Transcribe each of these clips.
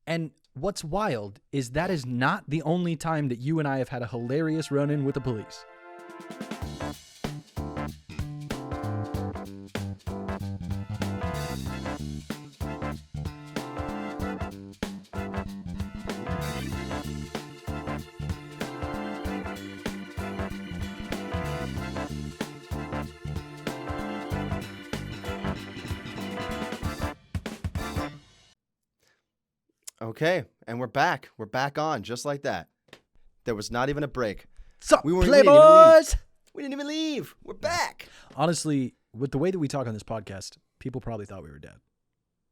And what's wild is that is not the only time that you and I have had a hilarious run-in with the police. Okay, and we're back. We're back on, just like that. There was not even a break. Sup, We didn't Playboys? We didn't even leave. We're back. Honestly, with the way that we talk on this podcast, people probably thought we were dead.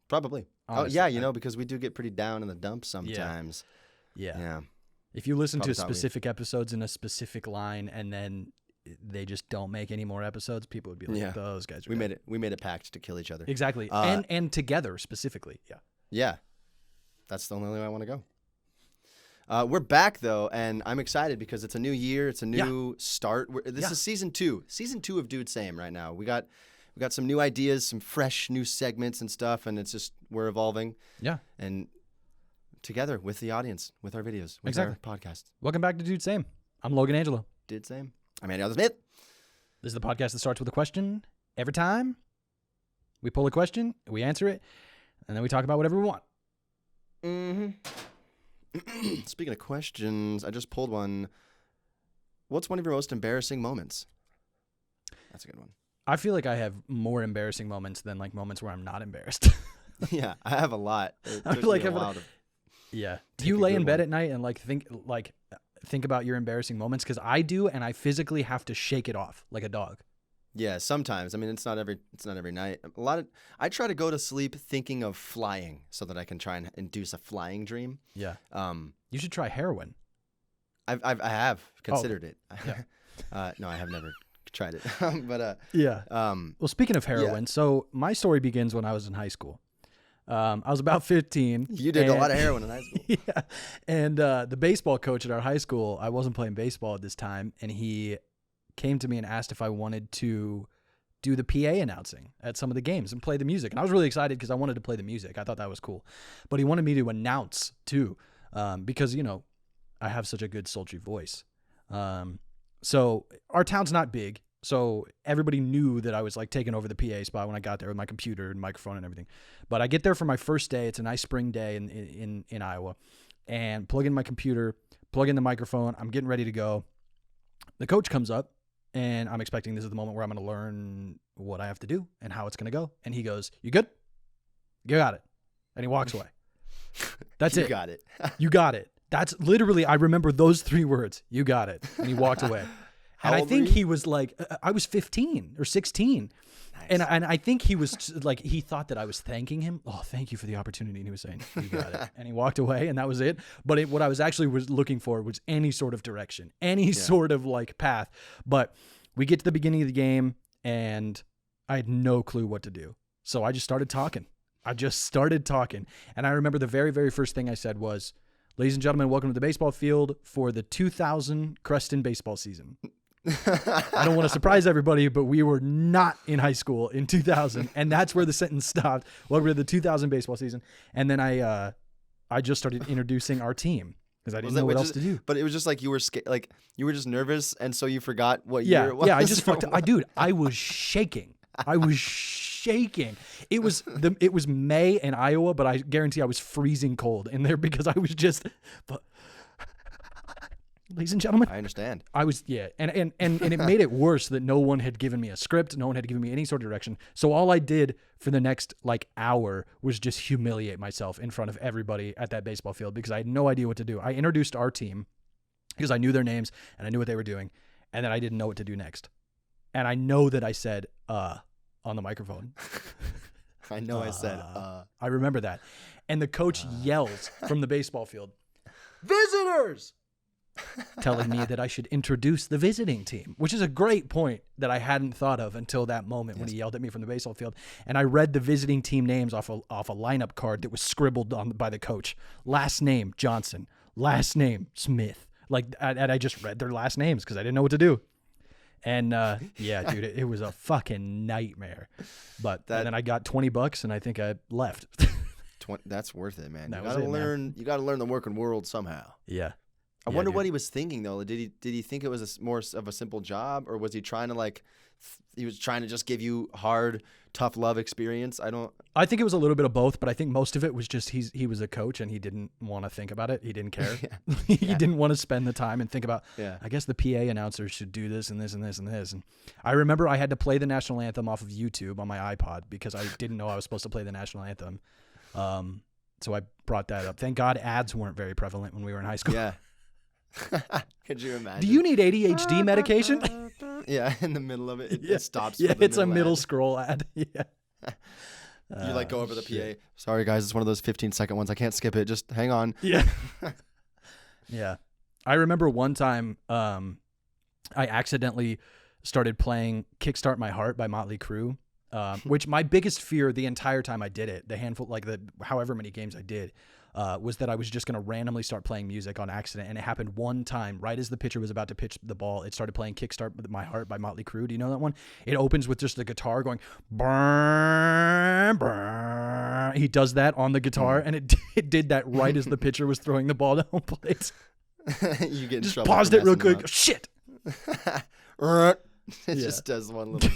Probably. Honestly, oh, yeah, because we do get pretty down in the dumps sometimes. Yeah. If you listen Probably to specific episodes in a specific line and then they just don't make any more episodes, people would be like, those guys are dead. We made a pact to kill each other. Exactly. And together specifically. Yeah. Yeah. That's the only way I want to go. We're back, though, and I'm excited because it's a new year. It's a new start. This is season 2. Season 2 of Dude Same right now. We got some new ideas, some fresh new segments and stuff, and it's just we're evolving. Yeah. And together with the audience, with our videos, with our podcast. Welcome back to Dude Same. I'm Logan Angelo. Dude Same. I'm Angelo Smith. This is the podcast that starts with a question every time. We pull a question, we answer it, and then we talk about whatever we want. Speaking of questions, I just pulled one. What's one of your most embarrassing moments? That's a good one. I feel like I have more embarrassing moments than like moments where I'm not embarrassed. Yeah, I have a lot. I feel like do you lay in bed at night and think about your embarrassing moments? Because I do, and I physically have to shake it off like a dog. Yeah, sometimes. I mean, it's not every night. I try to go to sleep thinking of flying so that I can try and induce a flying dream. Yeah. You should try heroin. I have considered it. Yeah. No, I have never tried it. But well, speaking of heroin, so my story begins when I was in high school. I was about 15. You did a lot of heroin in high school. Yeah. And the baseball coach at our high school, I wasn't playing baseball at this time, and he came to me and asked if I wanted to do the PA announcing at some of the games and play the music. And I was really excited because I wanted to play the music. I thought that was cool. But he wanted me to announce too, because, I have such a good sultry voice. So our town's not big. So everybody knew that I was like taking over the PA spot when I got there with my computer and microphone and everything. But I get there for my first day. It's a nice spring day in Iowa, and plug in my computer, plug in the microphone. I'm getting ready to go. The coach comes up, and I'm expecting this is the moment where I'm going to learn what I have to do and how it's going to go. And he goes, "You good? You got it." And he walks away. That's it. You got it. You got it. That's literally, I remember those 3 words. You got it. And he walked away. And I think he was like, I was 15 or 16. Nice. And I think he was like, he thought that I was thanking him. Oh, thank you for the opportunity. And he was saying, you got it. And he walked away, and that was it. But what I was actually looking for was any sort of direction, any sort of like path. But we get to the beginning of the game, and I had no clue what to do. So I just started talking. And I remember the very, very first thing I said was, "Ladies and gentlemen, welcome to the baseball field for the 2000 Creston baseball season." I don't want to surprise everybody, but we were not in high school in 2000, and that's where the sentence stopped. Welcome to the 2000 baseball season. And then I just started introducing our team because I didn't know what else to do. But it was just like you were like you were just nervous, and so you forgot what year it was. Yeah, I just fucked up. I was shaking. It was May in Iowa, but I guarantee I was freezing cold in there because I was just. But, ladies and gentlemen, I understand. I was, and it made it worse that no one had given me a script. No one had given me any sort of direction. So all I did for the next hour was just humiliate myself in front of everybody at that baseball field because I had no idea what to do. I introduced our team because I knew their names and I knew what they were doing, and then I didn't know what to do next. And I know that I said on the microphone. I know I said I remember that. And the coach yells from the baseball field, "Visitors!" telling me that I should introduce the visiting team, which is a great point that I hadn't thought of until that moment when he yelled at me from the baseball field. And I read the visiting team names off a lineup card that was scribbled on by the coach. Last name, Johnson. Last name, Smith. And I just read their last names because I didn't know what to do. And dude, it was a fucking nightmare. But and then I got $20 and I think I left. That's worth it, man. That You was gotta it, learn. man. You gotta learn the working world somehow. Yeah. I Yeah, wonder dude. what he was thinking though. Did he think it was more of a simple job, or was he trying to he was trying to just give you hard, tough love experience? I think it was a little bit of both, but I think most of it was just he was a coach and he didn't want to think about it. He didn't care. He didn't want to spend the time and think about, I guess the PA announcer should do this and this and this and this. And I remember I had to play the national anthem off of YouTube on my iPod because I didn't know I was supposed to play the national anthem. So I brought that up. Thank God ads weren't very prevalent when we were in high school. Yeah. Could you imagine? Do you need ADHD medication? Yeah, in the middle of it, it stops. Yeah, it's a middle ad. scroll ad. Yeah. You go over the PA. Sorry, guys, it's one of those 15-second ones. I can't skip it. Just hang on. Yeah. Yeah. I remember one time I accidentally started playing Kickstart My Heart by Motley Crue, which my biggest fear the entire time I did it, however many games I did, was that I was just going to randomly start playing music on accident. And it happened one time, right as the pitcher was about to pitch the ball, it started playing Kickstart My Heart by Motley Crue. Do you know that one? It opens with just the guitar going, brrr, brrr. He does that on the guitar, and it did that right as the pitcher was throwing the ball to home plate. You get in just trouble paused for it real messing quick. Shit. It just does one little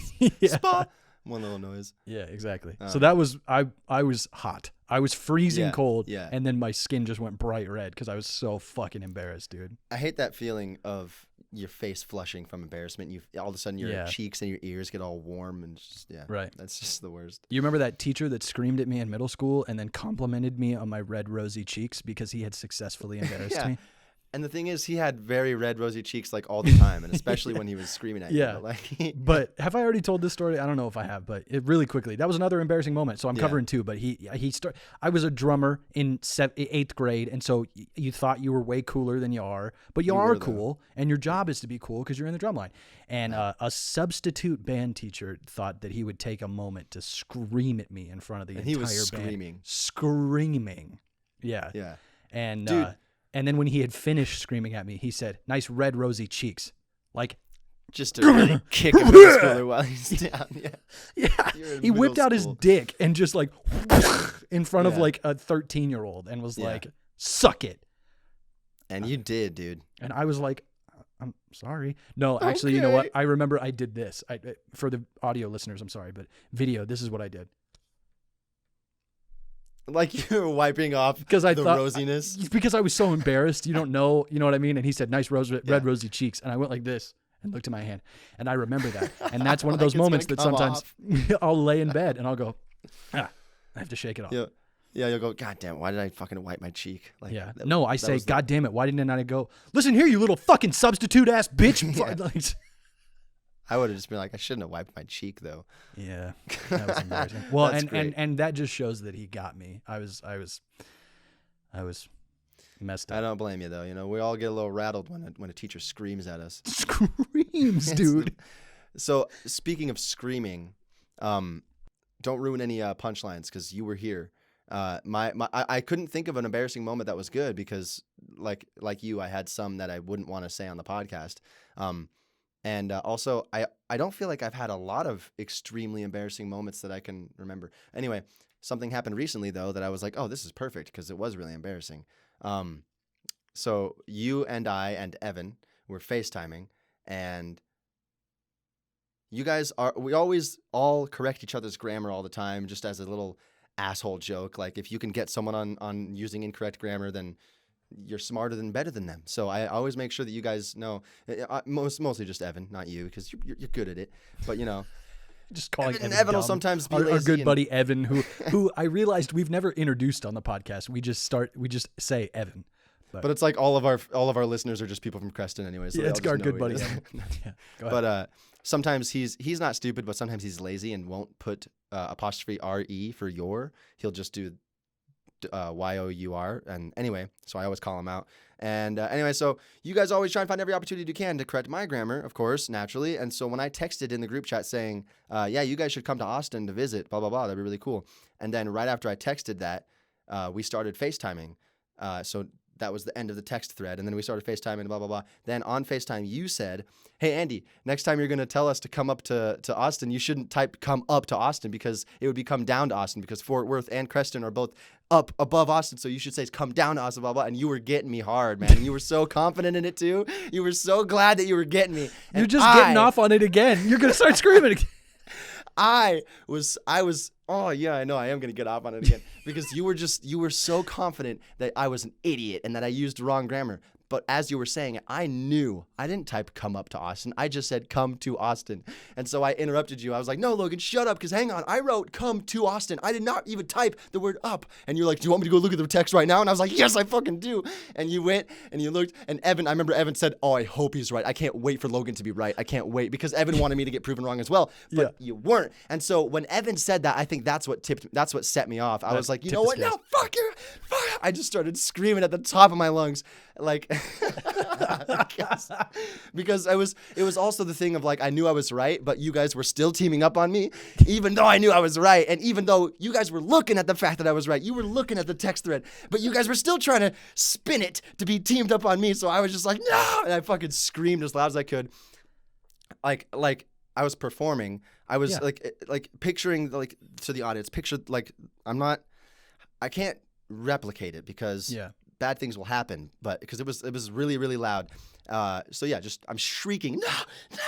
one little noise. Yeah, exactly. So that was I was hot. I was freezing cold, and then my skin just went bright red because I was so fucking embarrassed, dude. I hate that feeling of your face flushing from embarrassment. You all of a sudden your cheeks and your ears get all warm and just right. That's just the worst. You remember that teacher that screamed at me in middle school and then complimented me on my red rosy cheeks because he had successfully embarrassed me? And the thing is, he had very red, rosy cheeks like all the time, and especially when he was screaming at you. Yeah. But have I already told this story? I don't know if I have, but really quickly, that was another embarrassing moment. So I'm covering two. But I was a drummer in 8th grade, and so you thought you were way cooler than you are, but you are cool, and your job is to be cool because you're in the drum line. And a substitute band teacher thought that he would take a moment to scream at me in front of the entire he was band. Screaming. Yeah. Yeah. And dude. And then when he had finished screaming at me, he said, "Nice red rosy cheeks." Like, just to really kick a middle schooler while he's down. Yeah. He whipped out his dick and just like in front of like a 13-year-old and was like, "Suck it." And you did, dude. And I was like, "I'm sorry." No, actually, you know what? I remember I did this. For the audio listeners, I'm sorry, but video, this is what I did. Like you were wiping off the rosiness? Because I was so embarrassed. You don't know, you know what I mean? And he said, "Nice red rosy cheeks." And I went like this and looked at my hand. And I remember that. And that's one of those moments that sometimes I'll lay in bed and I'll go, I have to shake it off. Yeah, you'll go, "God damn, why did I fucking wipe my cheek?" Like, No, I say, "God damn it, why didn't I go, listen here, you little fucking substitute ass bitch." I would have just been like, I shouldn't have wiped my cheek though. Yeah, that was embarrassing. Well, and that just shows that he got me. I was messed up. I don't blame you though. You know, we all get a little rattled when a teacher screams at us. Screams, dude. So speaking of screaming, don't ruin any punchlines because you were here. I couldn't think of an embarrassing moment that was good because like you, I had some that I wouldn't want to say on the podcast. And also, I don't feel like I've had a lot of extremely embarrassing moments that I can remember. Anyway, something happened recently, though, that I was like, oh, this is perfect because it was really embarrassing. So you and I and Evan were FaceTiming, and you guys we always all correct each other's grammar all the time just as a little asshole joke. Like, if you can get someone on using incorrect grammar, then you're smarter than better than them. So I always make sure that you guys know, mostly just Evan, not you, because you're good at it. But, you know, just calling Evan will sometimes be lazy. Our good buddy Evan, who I realized we've never introduced on the podcast. We just say Evan. But it's like all of our listeners are just people from Creston anyway. So it's our good buddy Evan. But sometimes he's not stupid, but sometimes he's lazy and won't put apostrophe RE for your. He'll just do YOUR. And anyway, so I always call him out. And anyway, so you guys always try and find every opportunity you can to correct my grammar, of course, naturally. And so when I texted in the group chat saying, yeah, you guys should come to Austin to visit, blah, blah, blah, that'd be really cool. And then right after I texted that, we started FaceTiming. So that was the end of the text thread. And then we started FaceTime and blah, blah, blah. Then on FaceTime, you said, hey, Andy, next time you're going to tell us to come up to Austin, you shouldn't type come up to Austin because it would be come down to Austin because Fort Worth and Creston are both up above Austin. So you should say come down to Austin, blah, blah. And you were getting me hard, man. And you were so confident in it too. You were so glad that you were getting me. And you're just getting off on it again. You're going to start screaming again. I was, oh yeah, I know I am going to get off on it again because you were so confident that I was an idiot and that I used wrong grammar. But as you were saying it, I knew I didn't type come up to Austin. I just said come to Austin. And so I interrupted you. I was like, no, Logan, shut up. Because hang on. I wrote come to Austin. I did not even type the word up. And you're like, do you want me to go look at the text right now? And I was like, yes, I fucking do. And you went and you looked. And I remember Evan said, oh, I hope he's right. I can't wait for Logan to be right. I can't wait. Because Evan wanted me to get proven wrong as well. But you weren't. And so when Evan said that, I think that's what set me off. I was like, you know what? No, fuck you. Fuck. I just started screaming at the top of my lungs. Like, because it was also the thing of like, I knew I was right, but you guys were still teaming up on me, even though I knew I was right. And even though you guys were looking at the fact that I was right, you were looking at the text thread, but you guys were still trying to spin it to be teamed up on me. So I was just like, no. And I fucking screamed as loud as I could. Like I was performing. I was like picturing like to the audience, like I can't replicate it because bad things will happen, but because it was really, really loud. So yeah, just I'm shrieking, no,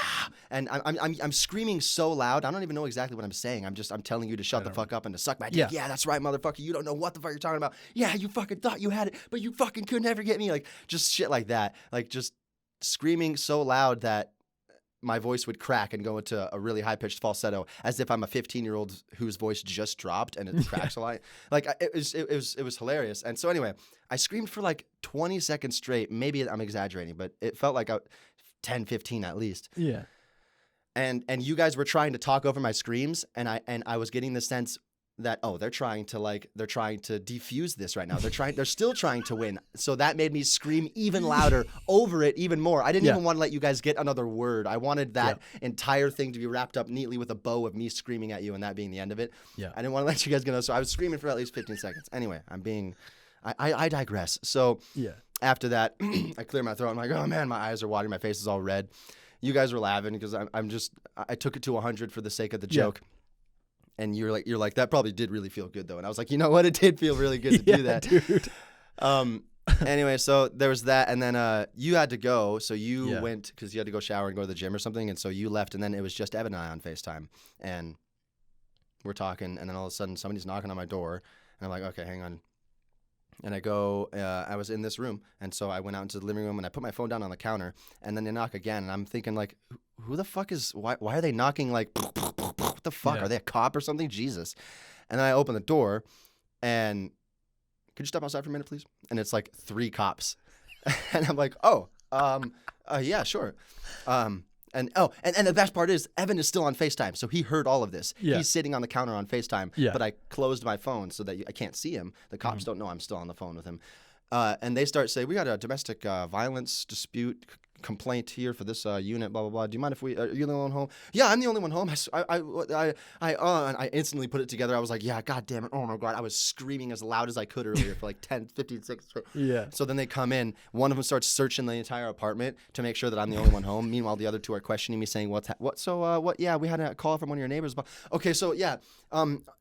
and I'm screaming so loud. I don't even know exactly what I'm saying. I'm telling you to shut the fuck up and to suck my dick. Yeah, that's right, motherfucker. You don't know what the fuck you're talking about. Yeah, you fucking thought you had it, but you fucking could never get me. Like just shit like that. Like just screaming so loud that my voice would crack and go into a really high-pitched falsetto, as if I'm a 15-year-old whose voice just dropped and it cracks a lot. Like it was hilarious. And so anyway, I screamed for like 20 seconds straight. Maybe I'm exaggerating, but it felt like 10, 15 at least. Yeah. And you guys were trying to talk over my screams, and I was getting the sense that they're trying to defuse this right now. They're still trying to win. So that made me scream even louder over it even more. I didn't even want to let you guys get another word. I wanted that entire thing to be wrapped up neatly with a bow of me screaming at you and that being the end of it. Yeah. I didn't want to let you guys get so I was screaming for at least 15 seconds. Anyway, I digress. So after that, I clear my throat. I'm like, oh man, my eyes are watering. My face is all red. You guys were laughing because I took it to 100 for the sake of the joke. And you're like, that probably did really feel good though. And I was like, you know what? It did feel really good to do that. Dude. Anyway, so there was that. And then you had to go. So you went because you had to go shower and go to the gym or something. And so you left. And then it was just Evan and I on FaceTime. And we're talking. And then all of a sudden somebody's knocking on my door. And I'm like, okay, hang on. And I go, I was in this room. And so I went out into the living room and I put my phone down on the counter. And then they knock again. And I'm thinking like, who the fuck why are they knocking like, what the fuck? Are they a cop or something? Jesus. And then I open the door and could you step outside for a minute, please? And it's like 3 cops. And I'm like, yeah, sure. And the best part is Evan is still on FaceTime. So he heard all of this. Yeah. He's sitting on the counter on FaceTime. Yeah. But I closed my phone so that I can't see him. The cops don't know I'm still on the phone with him. And they start saying, we got a domestic violence dispute complaint here for this unit, blah, blah, blah. Do you mind if are you the only one home? Yeah, I'm the only one home. And I instantly put it together. I was like, yeah, God damn it. Oh my God. I was screaming as loud as I could earlier for like 10, 15 seconds. Yeah. So then they come in. One of them starts searching the entire apartment to make sure that I'm the only one home. Meanwhile, the other 2 are questioning me saying, yeah, we had a call from one of your neighbors. Okay. So yeah,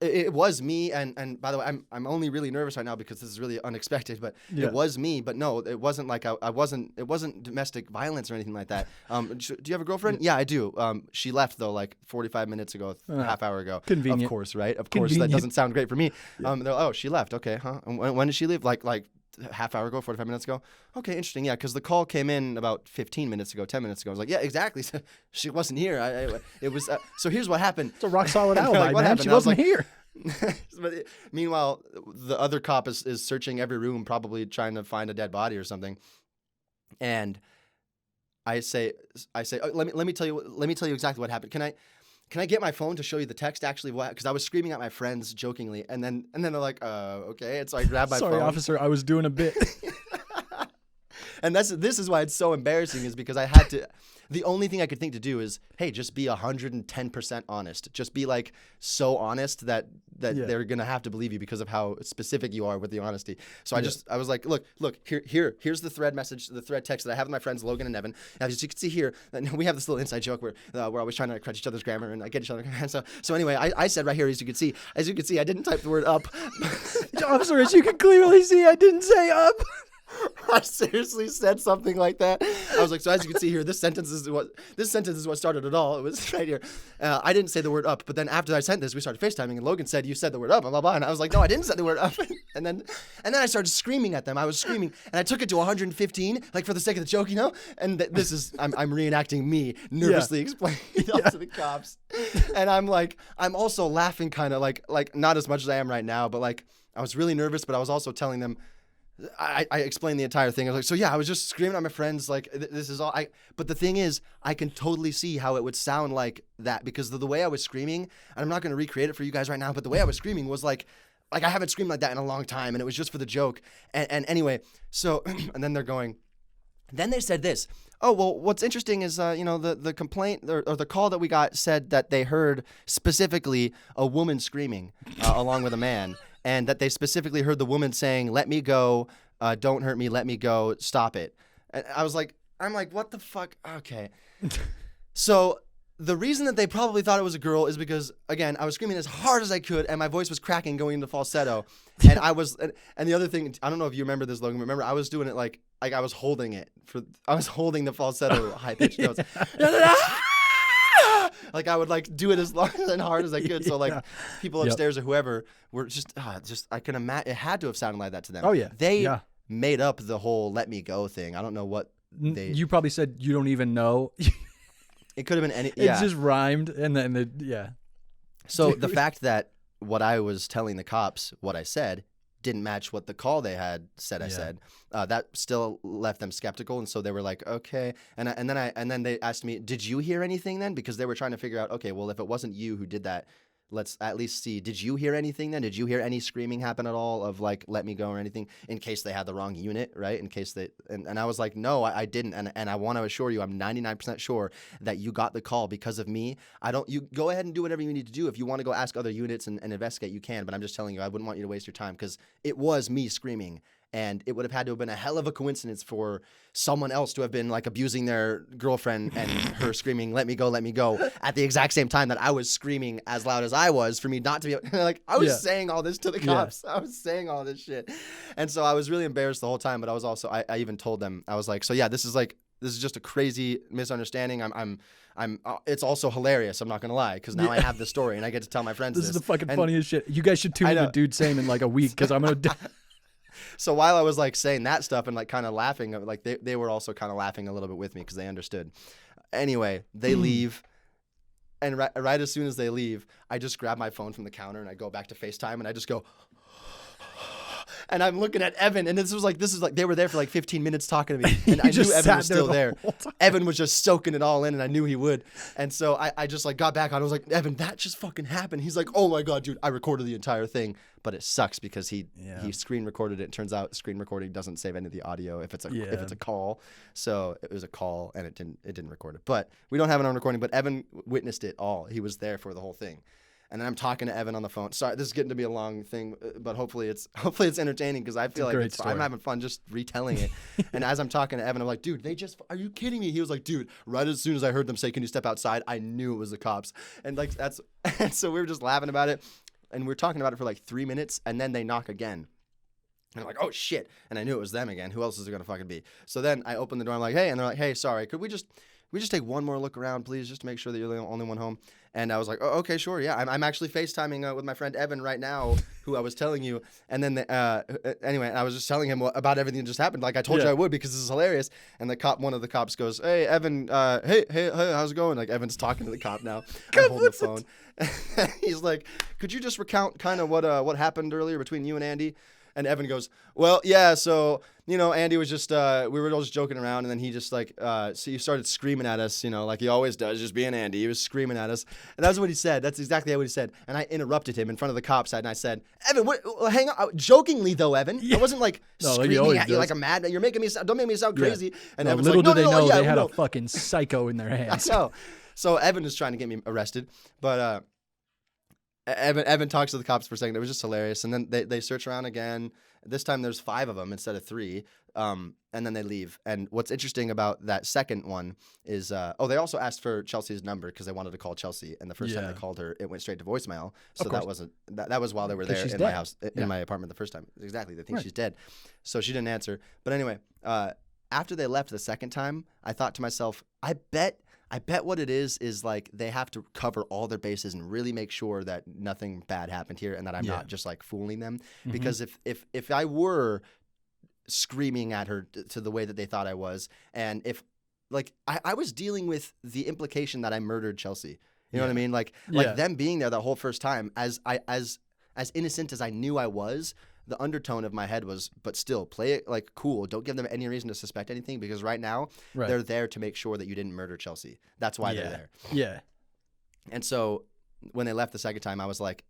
it was me. And by the way, I'm only really nervous right now because this is really unexpected, but it was me, but no, it wasn't like it wasn't domestic violence or anything like that. Do you have a girlfriend? Yeah, I do. She left though, like 45 minutes ago, half hour ago. Convenient. Of course, right? Of course, that doesn't sound great for me. Yeah. She left. Okay, huh? And when did she leave? Like half hour ago, 45 minutes ago? Okay, interesting. Yeah, because the call came in about 15 minutes ago, 10 minutes ago. I was like, yeah, exactly. She wasn't here. It was. So here's what happened. It's a rock solid alibi, man. Happened? She wasn't here. But meanwhile, the other cop is searching every room, probably trying to find a dead body or something. And I say, let me tell you exactly what happened. Can I get my phone to show you the text actually? What? Because I was screaming at my friends jokingly, and then they're like, okay. And so I grabbed my phone. Sorry, officer, I was doing a bit. And this is why it's so embarrassing, is because I had to. The only thing I could think to do is, hey, just be 110% honest. Just be like so honest that they're gonna have to believe you because of how specific you are with the honesty. So I was like, look, here's the thread message, the thread text that I have with my friends Logan and Evan. And as you can see here, we have this little inside joke where we're always trying to correct each other's grammar and get each other. So anyway, I said right here, as you can see, I didn't type the word up. Officer, as you can clearly see, I didn't say up. I seriously said something like that. I was like, so as you can see here, this sentence is what started it all. It was right here. I didn't say the word up, but then after I sent this, we started FaceTiming, and Logan said, you said the word up, blah, blah, blah. And I was like, no, I didn't say the word up. and then I started screaming at them. I was screaming, and I took it to 115, like for the sake of the joke, And this is, I'm reenacting me nervously explaining it all to the cops. And I'm also laughing kind of like not as much as I am right now, but like I was really nervous, but I was also telling them, I explained the entire thing. I was like, so yeah, I was just screaming at my friends, like, this is all but the thing is, I can totally see how it would sound like that, because the way I was screaming, and I'm not going to recreate it for you guys right now, but the way I was screaming was like I haven't screamed like that in a long time, and it was just for the joke. And anyway, so, and then then they said this. Oh, well, what's interesting is, the complaint or the call that we got said that they heard specifically a woman screaming along with a man. And that they specifically heard the woman saying, let me go, don't hurt me, let me go, stop it. And I'm like, what the fuck? Okay. So the reason that they probably thought it was a girl is because, again, I was screaming as hard as I could, and my voice was cracking going into falsetto. And and the other thing, I don't know if you remember this, Logan, remember I was doing it like I was holding the falsetto high-pitched notes. Like I would do it as long and hard as I could. So people upstairs or whoever were just I can imagine it had to have sounded like that to them. Oh yeah. They made up the whole "let me go" thing. I don't know what they. You probably said you don't even know. It could have been any. It just rhymed, and then So the fact that what I was telling the cops, what I said, didn't match what the call they had said I said, that still left them skeptical, and so they were like, okay. And then they asked me, did you hear anything then? Because they were trying to figure out, okay, well, if it wasn't you who did that, let's at least see, did you hear anything then? Did you hear any screaming happen at all of let me go or anything, in case they had the wrong unit, right? In case they, and I was like, no, I didn't. And I want to assure you, I'm 99% sure that you got the call because of me. You go ahead and do whatever you need to do. If you want to go ask other units and investigate, you can, but I'm just telling you, I wouldn't want you to waste your time, because it was me screaming. And it would have had to have been a hell of a coincidence for someone else to have been abusing their girlfriend and her screaming, let me go, at the exact same time that I was screaming as loud as I was, for me not to be I was saying all this to the cops. I was saying all this shit. And so I was really embarrassed the whole time, but I was also, I even told them, I was like, so yeah, this is just a crazy misunderstanding. It's also hilarious. I'm not going to lie, because now I have the story and I get to tell my friends this. This is the fucking funniest shit. You guys should tune into Dude Same in a week, because I'm going to... So while I was saying that stuff and kind of laughing, they were also kind of laughing a little bit with me because they understood. Anyway, they leave, and right as soon as they leave, I just grab my phone from the counter and I go back to FaceTime and I just go, and I'm looking at Evan, and this is like they were there for 15 minutes talking to me, and I knew Evan was still there. Evan was just soaking it all in, and I knew he would. And so I just got back on. I was like, Evan, that just fucking happened. He's like, oh my god, dude, I recorded the entire thing, but it sucks because he screen recorded it. It turns out screen recording doesn't save any of the audio if it's a call. So it was a call, and it didn't record it. But we don't have it on recording. But Evan witnessed it all. He was there for the whole thing. And then I'm talking to Evan on the phone. Sorry, this is getting to be a long thing, but hopefully it's entertaining, because I feel I'm having fun just retelling it. And as I'm talking to Evan, I'm like, dude, are you kidding me? He was like, dude, right as soon as I heard them say, can you step outside? I knew it was the cops. And and so we were just laughing about it, and we were talking about it for 3 minutes, and then they knock again. And I'm like, oh shit. And I knew it was them again. Who else is it going to fucking be? So then I open the door. I'm like, hey, and they're like, hey, sorry, could we just take one more look around, please, just to make sure that you're the only one home? And I was like, oh, okay, sure, yeah. I'm actually FaceTiming with my friend Evan right now, who I was telling you. And then, anyway, I was just telling him about everything that just happened, like I told you I would, because this is hilarious. And one of the cops goes, hey, Evan, hey, how's it going? Evan's talking to the cop now. I'm holding the phone. He's like, could you just recount kind of what happened earlier between you and Andy? And Evan goes, well, yeah, so, Andy was just, we were all just joking around, and then he just, so he started screaming at us, like he always does, just being Andy. He was screaming at us. And that's what he said. That's exactly what he said. And I interrupted him in front of the cops, and I said, Evan, hang on. Jokingly, though, Evan. I wasn't, screaming at you like a mad, don't make me sound crazy. And Evan's little like, did they know they had a fucking psycho in their hands. I know. So Evan is trying to get me arrested, but Evan talks to the cops for a second. It was just hilarious. And then they search around again. This time there's 5 of them instead of 3. And then they leave. And what's interesting about that second one is, they also asked for Chelsea's number because they wanted to call Chelsea. And the first time they called her, it went straight to voicemail. So that was while they were there in my house, in my apartment the first time. Exactly. They think she's dead. So she didn't answer. But anyway, after they left the second time, I thought to myself, I bet what it is like they have to cover all their bases and really make sure that nothing bad happened here and that I'm not just like fooling them. Mm-hmm. Because if I were screaming at her to the way that they thought I was, and if I was dealing with the implication that I murdered Chelsea, you know what I mean? Like them being there that whole first time, as innocent as I knew I was, the undertone of my head was, but still, play it like cool. Don't give them any reason to suspect anything because right now they're there to make sure that you didn't murder Chelsea. That's why they're there. Yeah. And so when they left the second time, I was like,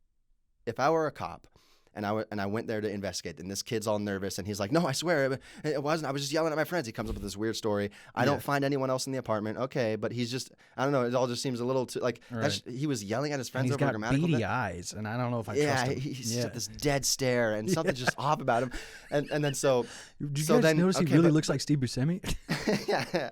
if I were a cop and I went there to investigate, and this kid's all nervous, and he's like, no, I swear it wasn't. I was just yelling at my friends. He comes up with this weird story. I don't find anyone else in the apartment. Okay, but he's just, I don't know. It all just seems a little too, he was yelling at his friends over a grammatical. He's got beady eyes, and I don't know if I trust him. He's got this dead stare, and something's just off about him. And then so. Did you guys notice he really looks like Steve Buscemi? Yeah.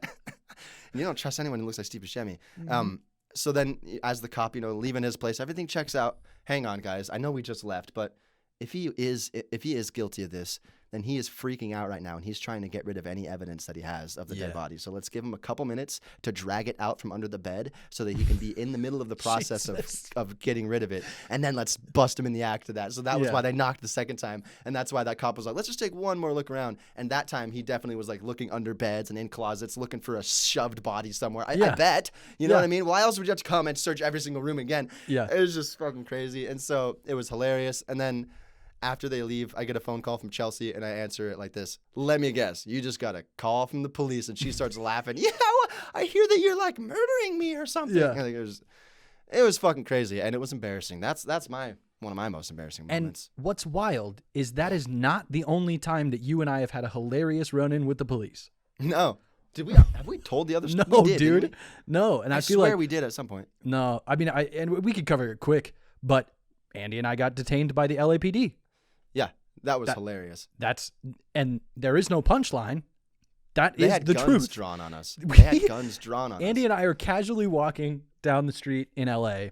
You don't trust anyone who looks like Steve Buscemi. Mm-hmm. So then, as the cop, leaving his place, everything checks out. Hang on, guys. I know we just left, but if he is guilty of this, then he is freaking out right now, and he's trying to get rid of any evidence that he has of the dead body. So let's give him a couple minutes to drag it out from under the bed so that he can be in the middle of the process of getting rid of it, and then let's bust him in the act of that. So that was why they knocked the second time, and that's why that cop was like, let's just take one more look around. And that time he definitely was like looking under beds and in closets, looking for a shoved body somewhere. I bet. You know what I mean? Why else would you have to come and search every single room again? Yeah. It was just fucking crazy. And so it was hilarious. And then after they leave, I get a phone call from Chelsea, and I answer it like this. Let me guess. You just got a call from the police, and she starts laughing. Yeah, I hear that you're, like, murdering me or something. Yeah. It was fucking crazy, and it was embarrassing. That's one of my most embarrassing moments. And what's wild is that is not the only time that you and I have had a hilarious run-in with the police. No. Have we told the other story? No, dude. No, and I feel swear like we did at some point. No, I mean, and we could cover it quick, but Andy and I got detained by the LAPD. Yeah, that was hilarious. And there is no punchline. That is the truth. They had guns drawn on us. They had guns drawn on us. Andy and I are casually walking down the street in LA.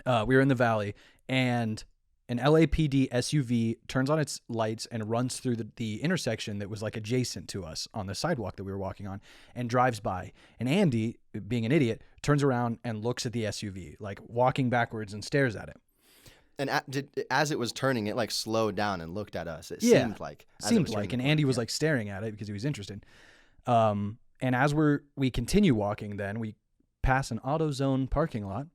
We were in the Valley, and an LAPD SUV turns on its lights and runs through the intersection that was like adjacent to us on the sidewalk that we were walking on, and drives by. And Andy, being an idiot, turns around and looks at the SUV, like walking backwards, and stares at it. And as it was turning, it like slowed down and looked at us. It seemed like. And Andy was like staring at it because he was interested. And as we continue walking, then we pass an AutoZone parking lot,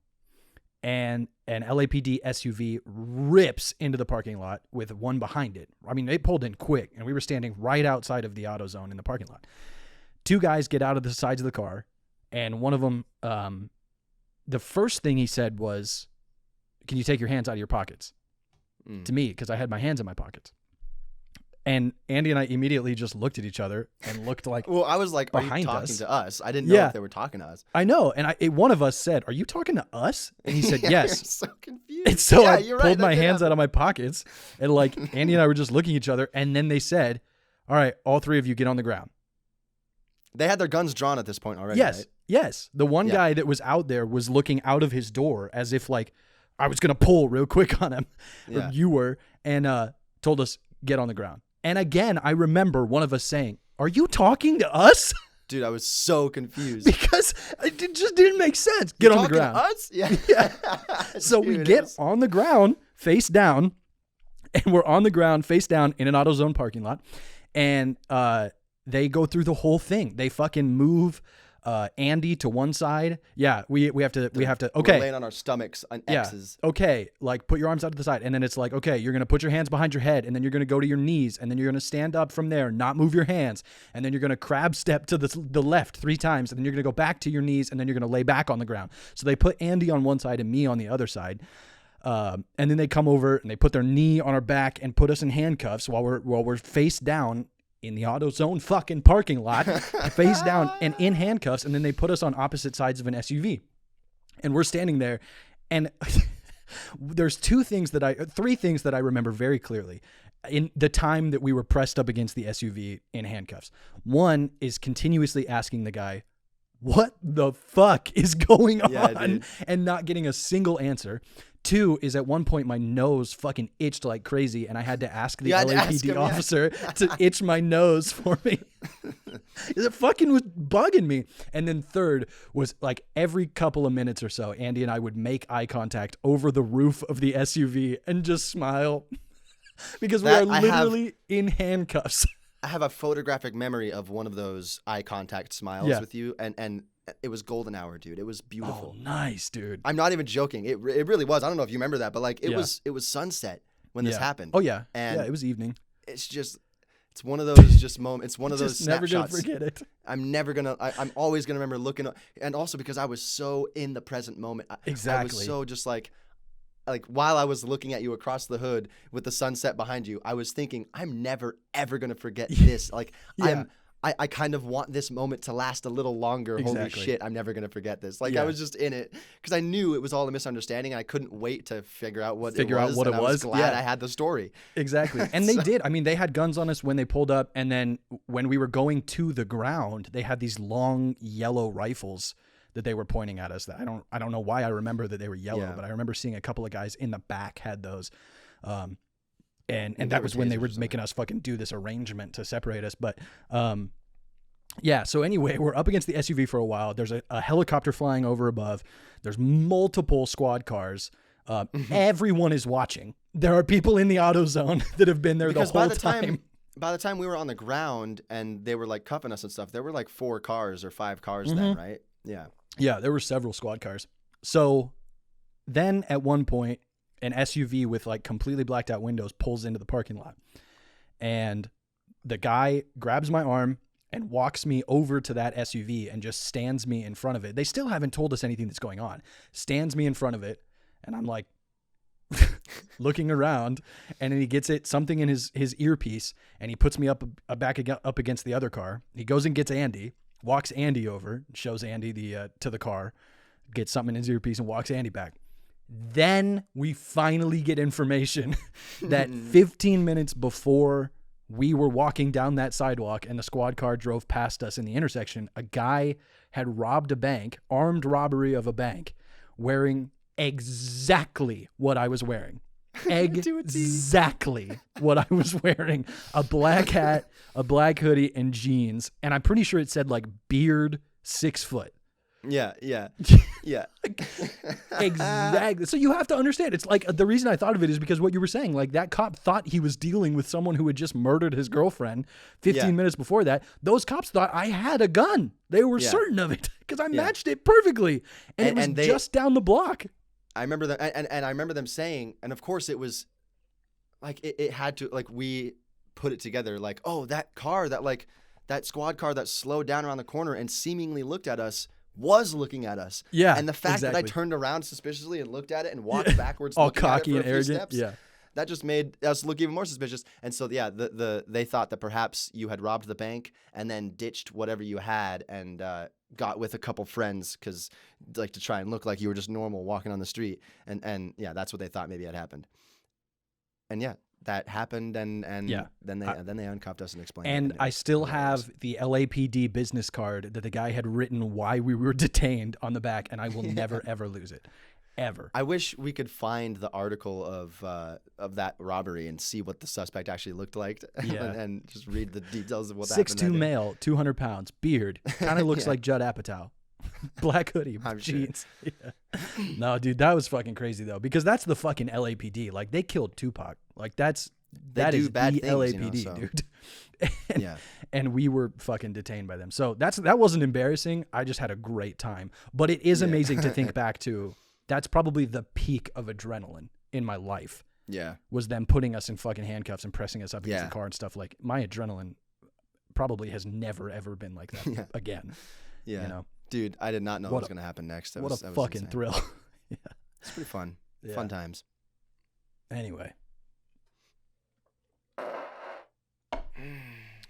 and an LAPD SUV rips into the parking lot with one behind it. I mean, they pulled in quick, and we were standing right outside of the AutoZone in the parking lot. 2 guys get out of the sides of the car, and one of them, the first thing he said was, "Can you take your hands out of your pockets?" To me, because I had my hands in my pockets. And Andy and I immediately just looked at each other and looked like, well, I was like, are you talking to us? I didn't know if they were talking to us. I know. And one of us said, "Are you talking to us?" And he said, "Yes." So confused. And so I pulled my hands out of my pockets, and like Andy and I were just looking at each other. And then they said, "All right, all 3 of you get on the ground." They had their guns drawn at this point already. Yes. Right? Yes. The one guy that was out there was looking out of his door as if like, I was going to pull real quick on him, or you were, and told us, "Get on the ground." And again, I remember one of us saying, "Are you talking to us?" Dude, I was so confused. Because it just didn't make sense. Get on the ground. To us? Yeah. So we get on the ground, face down, and we're on the ground, face down in an AutoZone parking lot. And they go through the whole thing. They fucking move Andy to one side. Yeah, we have to. We're Okay, laying on our stomachs on X's. Okay, like put your arms out to the side, and then it's like, okay, you're gonna put your hands behind your head, and then you're gonna go to your knees, and then you're gonna stand up from there, not move your hands, and then you're gonna crab step to the left 3 times, and then you're gonna go back to your knees, and then you're gonna lay back on the ground. So they put Andy on one side and me on the other side. And then they come over and they put their knee on our back and put us in handcuffs while we're face down in the AutoZone fucking parking lot, face down and in handcuffs. And then they put us on opposite sides of an SUV, and we're standing there. And there's 3 things that I remember very clearly in the time that we were pressed up against the SUV in handcuffs. One is continuously asking the guy, what the fuck is going on? And not getting a single answer. 2 is at one point my nose fucking itched like crazy, and I had to ask the LAPD officer to itch my nose for me. It fucking was bugging me. And then 3rd was like every couple of minutes or so, Andy and I would make eye contact over the roof of the SUV and just smile because we are literally in handcuffs. I have a photographic memory of one of those eye contact smiles with you, and it was golden hour, dude. It was beautiful. Oh, nice, dude. I'm not even joking. It really was. I don't know if you remember that, but like it was sunset when this happened. Oh yeah, and it was evening. It's one of those just moments. It's one of those snapshots. Never gonna forget it. I'm always gonna remember looking, and also because I was so in the present moment. Exactly. I was so just like while I was looking at you across the hood with the sunset behind you, I was thinking, I'm never ever gonna forget this. Like I kind of want this moment to last a little longer. Exactly. Holy shit, I'm never going to forget this. Like, I was just in it because I knew it was all a misunderstanding, and I couldn't wait to figure out what it was. I was glad I had the story. Exactly. And they did. I mean, they had guns on us when they pulled up, and then when we were going to the ground, they had these long yellow rifles that they were pointing at us. That I don't know why I remember that they were yellow, but I remember seeing a couple of guys in the back had those. And that was when they were making us fucking do this arrangement to separate us. But so anyway, we're up against the SUV for a while. There's a helicopter flying over above. There's multiple squad cars. Everyone is watching. There are people in the AutoZone that have been there the whole time. By the time we were on the ground and they were like cuffing us and stuff, there were like 4 cars or 5 cars then, right? Yeah. Yeah, there were several squad cars. So then at one point, an SUV with like completely blacked out windows pulls into the parking lot, and the guy grabs my arm and walks me over to that SUV and just stands me in front of it. They still haven't told us anything that's going on. Stands me in front of it, and I'm like looking around, and then he gets something in his earpiece, and he puts me up against the other car. He goes and gets Andy, walks Andy over, shows Andy to the car, gets something in his earpiece, and walks Andy back. Then we finally get information that 15 minutes before we were walking down that sidewalk and the squad car drove past us in the intersection, a guy had robbed a bank, armed robbery of a bank, wearing exactly what I was wearing. Exactly what I was wearing. A black hat, a black hoodie, and jeans. And I'm pretty sure it said like beard 6 foot. Yeah. Exactly. So you have to understand, it's like the reason I thought of it is because what you were saying, like that cop thought he was dealing with someone who had just murdered his girlfriend 15 minutes before that. Those cops thought I had a gun. They were certain of it because I matched it perfectly. And it was just down the block. I remember that. And I remember them saying, and of course it was like, it had to, like, we put it together like, oh, that car, that squad car that slowed down around the corner and seemingly looked at us was looking at us. Yeah. And the fact that I turned around suspiciously and looked at it and walked backwards, all cocky and arrogant. Steps, that just made us look even more suspicious. And so, they thought that perhaps you had robbed the bank and then ditched whatever you had and got with a couple friends because, like, to try and look like you were just normal walking on the street. And that's what they thought maybe had happened. And that happened, and then they uncuffed us and explained. And I still have the LAPD business card that the guy had written why we were detained on the back, and I will never ever lose it, ever. I wish we could find the article of that robbery and see what the suspect actually looked like, and just read the details of what happened. 6'2" male, 200 pounds, beard, kind of looks like Judd Apatow. Black hoodie, jeans. Sure. Yeah. No, dude, that was fucking crazy though, because that's the fucking LAPD. Like, they killed Tupac. Like, that's that is bad the things, LAPD, so. dude. Yeah. And we were fucking detained by them. So that wasn't embarrassing. I just had a great time. But it is amazing to think back to. That's probably the peak of adrenaline in my life. Yeah. Was them putting us in fucking handcuffs and pressing us up against Yeah. the car and stuff. Like, my adrenaline probably has never, ever been like that again. Yeah. You know? Dude, I did not know what was going to happen next. That What was a fucking insane. thrill. Yeah. It's pretty fun. Yeah. Fun times. Anyway.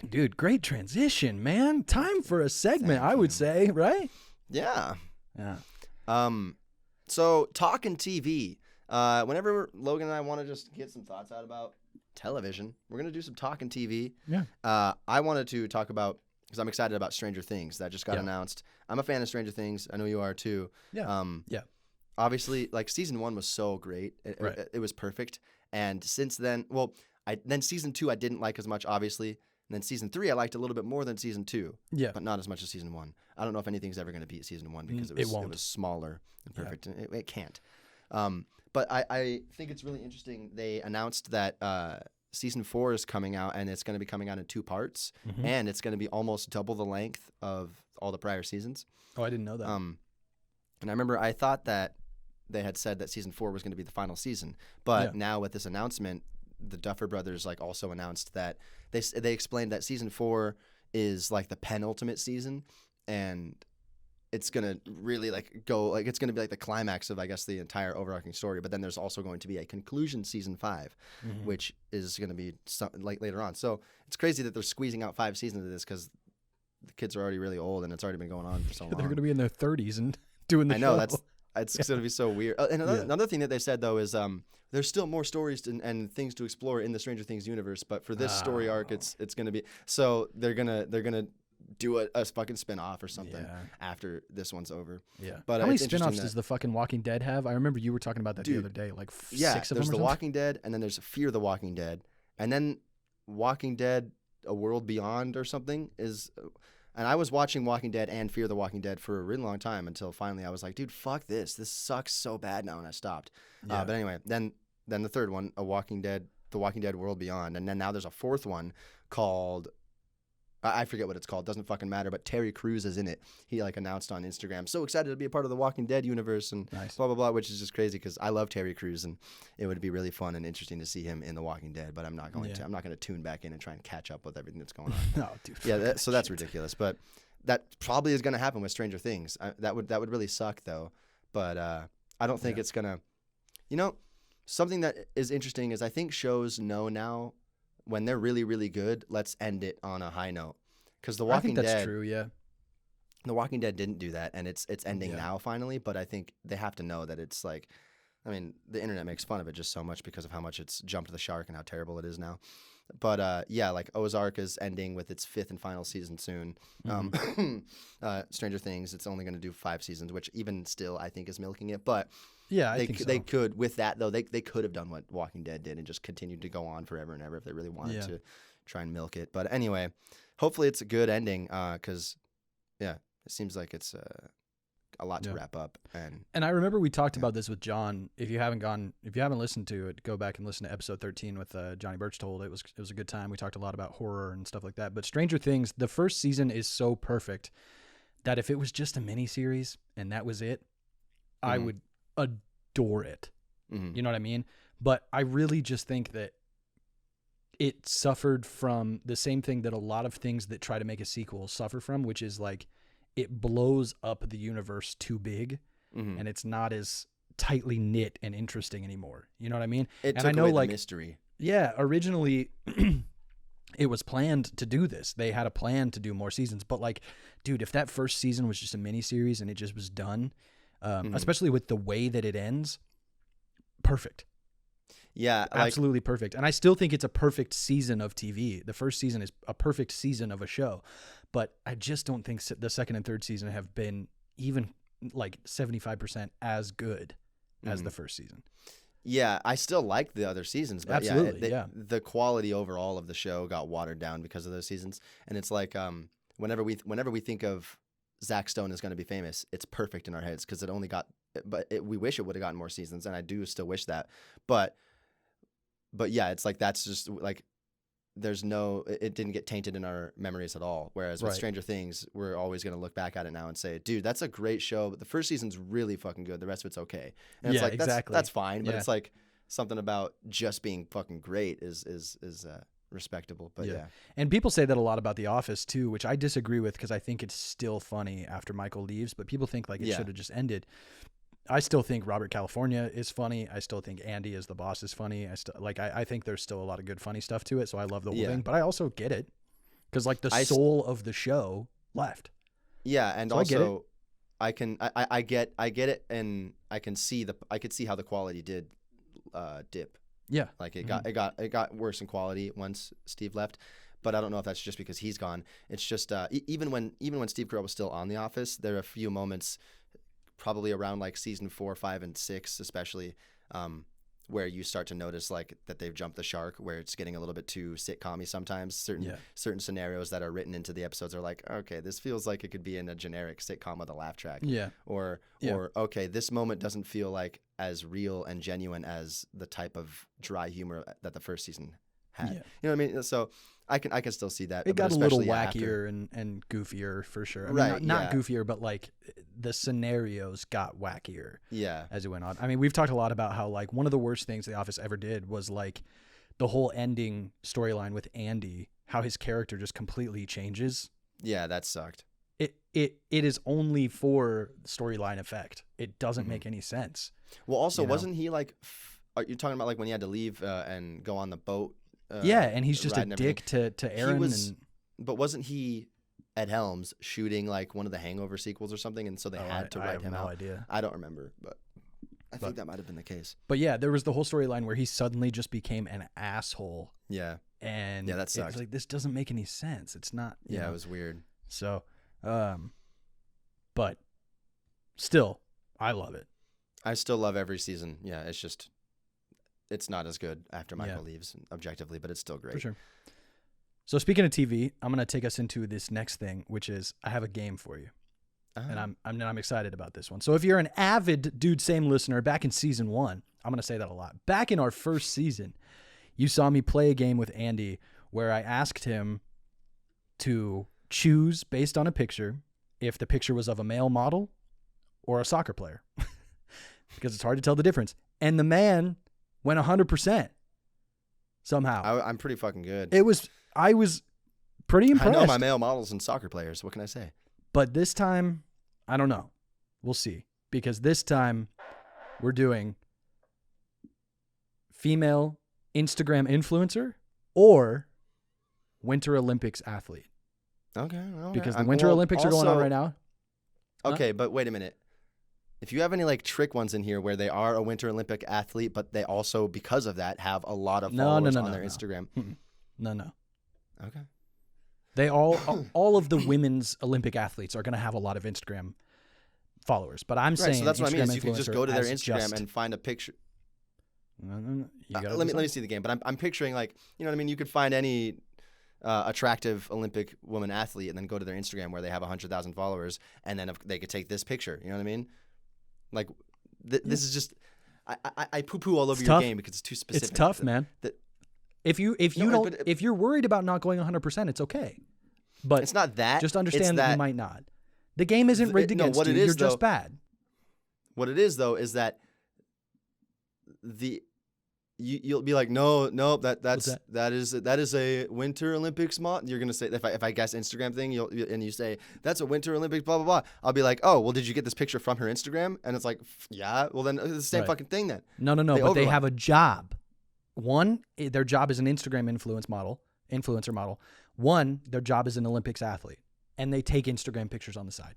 Dude, great transition, man. Time for a segment, Thank I would you. say, right? Yeah. Yeah. So talking TV. Whenever Logan and I want to just get some thoughts out about television, we're gonna do some talking TV. Yeah. I wanted to talk about, because I'm excited about Stranger Things that just got Yeah. announced. I'm a fan of Stranger Things. I know you are too. Yeah. Yeah. Obviously, like season 1 was so great. Right. It was perfect. And since then, then season 2 I didn't like as much, obviously. And then season 3 I liked a little bit more than season 2. Yeah. But not as much as season 1. I don't know if anything's ever going to beat season 1 because It it won't. was smaller and perfect. And it can't. But I think it's really interesting. They announced that season 4 is coming out, and it's going to be coming out in 2 parts. Mhm. And it's going to be almost double the length of all the prior seasons. Oh, I didn't know that. And I remember I thought that they had said that season 4 was going to be the final season. But now with this announcement, the Duffer Brothers like also announced that they explained that season 4 is like the penultimate season, and it's gonna really like go like it's gonna be like the climax of, I guess, the entire overarching story. But then there's also going to be a conclusion season 5, which is gonna be like later on. So it's crazy that they're squeezing out 5 seasons of this because the kids are already really old and it's already been going on for so long. They're going to be in their 30s and doing the show. I know it's gonna be so weird. And another thing that they said though is there's still more stories and things to explore in the Stranger Things universe, but for this story arc, it's gonna be so they're gonna do a fucking spin-off or something after this one's over. Yeah. But how many it's interesting spin-offs does the fucking Walking Dead have? I remember you were talking about that the other day, like 6 of them. There's or The something? Walking Dead, and then there's Fear the Walking Dead, and then Walking Dead: A World Beyond or something is. And I was watching Walking Dead and Fear the Walking Dead for a really long time until finally I was like, dude, fuck this. This sucks so bad now, and I stopped. Yeah. But anyway, then the third one, The Walking Dead: World Beyond, and then now there's a 4th one called. I forget what it's called. Doesn't fucking matter. But Terry Crews is in it. He like announced on Instagram, so excited to be a part of the Walking Dead universe and Nice. blah blah blah, which is just crazy because I love Terry Crews and it would be really fun and interesting to see him in the Walking Dead. But I'm not going to. I'm not going to tune back in and try and catch up with everything that's going on. No, dude. Yeah, so that's ridiculous. But that probably is going to happen with Stranger Things. That would really suck though. But I don't think it's gonna. You know, something that is interesting is I think shows know now when they're really really good. Let's end it on a high note. Because The Walking Dead, I think that's true, yeah. The Walking Dead didn't do that, and it's ending now finally. But I think they have to know that it's like, I mean, the internet makes fun of it just so much because of how much it's jumped the shark and how terrible it is now. But yeah, like Ozark is ending with its 5th and final season soon. Stranger Things, it's only going to do 5 seasons, which even still I think is milking it. But yeah, I think so. They could, with that though, they could have done what Walking Dead did and just continued to go on forever and ever if they really wanted to try and milk it. But anyway. Hopefully it's a good ending because, it seems like it's a lot to wrap up. And I remember we talked about this with John. If you haven't listened to it, go back and listen to episode 13 with Johnny Birchtold. It was a good time. We talked a lot about horror and stuff like that. But Stranger Things, the first season is so perfect that if it was just a miniseries and that was it, I would adore it. Mm-hmm. You know what I mean? But I really just think that it suffered from the same thing that a lot of things that try to make a sequel suffer from, which is like it blows up the universe too big and it's not as tightly knit and interesting anymore. You know what I mean? It took away the mystery. Yeah, originally it was planned to do this. They had a plan to do more seasons, but like, dude, if that first season was just a miniseries and it just was done, especially with the way that it ends, perfect. Yeah, absolutely perfect. And I still think it's a perfect season of TV. The first season is a perfect season of a show, but I just don't think the second and third season have been even like 75% as good as the first season. Yeah, I still like the other seasons, but absolutely, the quality overall of the show got watered down because of those seasons. And it's like whenever we think of Zach Stone is going to be famous, it's perfect in our heads because it only got. But we wish it would have gotten more seasons, and I do still wish that, but. but yeah, it's like that's just like there's no, it didn't get tainted in our memories at all. Whereas with Stranger Things, we're always going to look back at it now and say, dude, that's a great show, but the first season's really fucking good. The rest of it's okay. And it's like, that's fine. But it's like something about just being fucking great is respectable. But yeah. And people say that a lot about The Office too, which I disagree with because I think it's still funny after Michael leaves, but people think like it should have just ended. I still think Robert California is funny. I still think Andy as the boss is funny. I think there's still a lot of good funny stuff to it. So I love the whole thing, but I also get it because like the soul of the show left. Yeah, and so also I get it, and I could see how the quality did dip. Yeah, like it got worse in quality once Steve left. But I don't know if that's just because he's gone. It's just even when Steve Carell was still on The Office, there are a few moments, probably around like season 4, 5, and 6, especially, where you start to notice like that they've jumped the shark, where it's getting a little bit too sitcom-y sometimes. Certain scenarios that are written into the episodes are like, okay, this feels like it could be in a generic sitcom with a laugh track. Yeah. Or okay, this moment doesn't feel like as real and genuine as the type of dry humor that the first season had. Yeah. You know what I mean? So I can still see that. It got a little wackier and goofier for sure. I mean, not goofier, but like the scenarios got wackier. Yeah. As it went on. I mean, we've talked a lot about how like one of the worst things The Office ever did was like the whole ending storyline with Andy, how his character just completely changes. Yeah, that sucked. It is only for storyline effect. It doesn't make any sense. Well, also, wasn't he like? Are you talking about like when he had to leave and go on the boat? And he's just a dick to Aaron. But wasn't he at helms shooting like one of the Hangover sequels or something, and so they had to write him out? I have no idea. I don't remember, but I think that might have been the case. But yeah, there was the whole storyline where he suddenly just became an asshole. Yeah. And that sucked. It's like, this doesn't make any sense. It's not. You know? It was weird. So, but still, I love it. I still love every season. Yeah, it's just, it's not as good after Michael leaves, objectively, but it's still great. For sure. So speaking of TV, I'm going to take us into this next thing, which is I have a game for you. And I'm excited about this one. So if you're an avid Dude Same listener, back in season 1, I'm going to say that a lot. Back in our first season, you saw me play a game with Andy where I asked him to choose based on a picture if the picture was of a male model or a soccer player. Because it's hard to tell the difference. And the man went 100% somehow. I'm pretty fucking good. I was pretty impressed. I know my male models and soccer players. What can I say? But this time, I don't know. We'll see. Because this time, we're doing female Instagram influencer or Winter Olympics athlete. Okay. Because the Winter Olympics are going on right now. Okay, but wait a minute. If you have any like trick ones in here where they are a Winter Olympic athlete, but they also, because of that, have a lot of followers on their Instagram. No. Okay. They all of the women's Olympic athletes are going to have a lot of Instagram followers, but I'm saying so that's what I mean. Is you can just go to their Instagram and find a picture. Let me see the game, but I'm picturing like, you know what I mean. You could find any attractive Olympic woman athlete and then go to their Instagram where they have 100,000 followers, and then they could take this picture. You know what I mean? Like this is just I poo-poo all over your game because it's too specific. It's tough, man. If you're worried about not going 100%, it's okay. But it's not that. Just understand that you might not. The game isn't rigged against you. You're just bad. What it is though is that you'll be like, no, that is a Winter Olympics mod. You're gonna say if I guess Instagram thing, and you say that's a Winter Olympics blah blah blah. I'll be like, oh well, did you get this picture from her Instagram? And it's like, yeah. Well then it's the same fucking thing then. No. But they have a job. One, their job is an Instagram influencer model. One, their job is an Olympics athlete, and they take Instagram pictures on the side.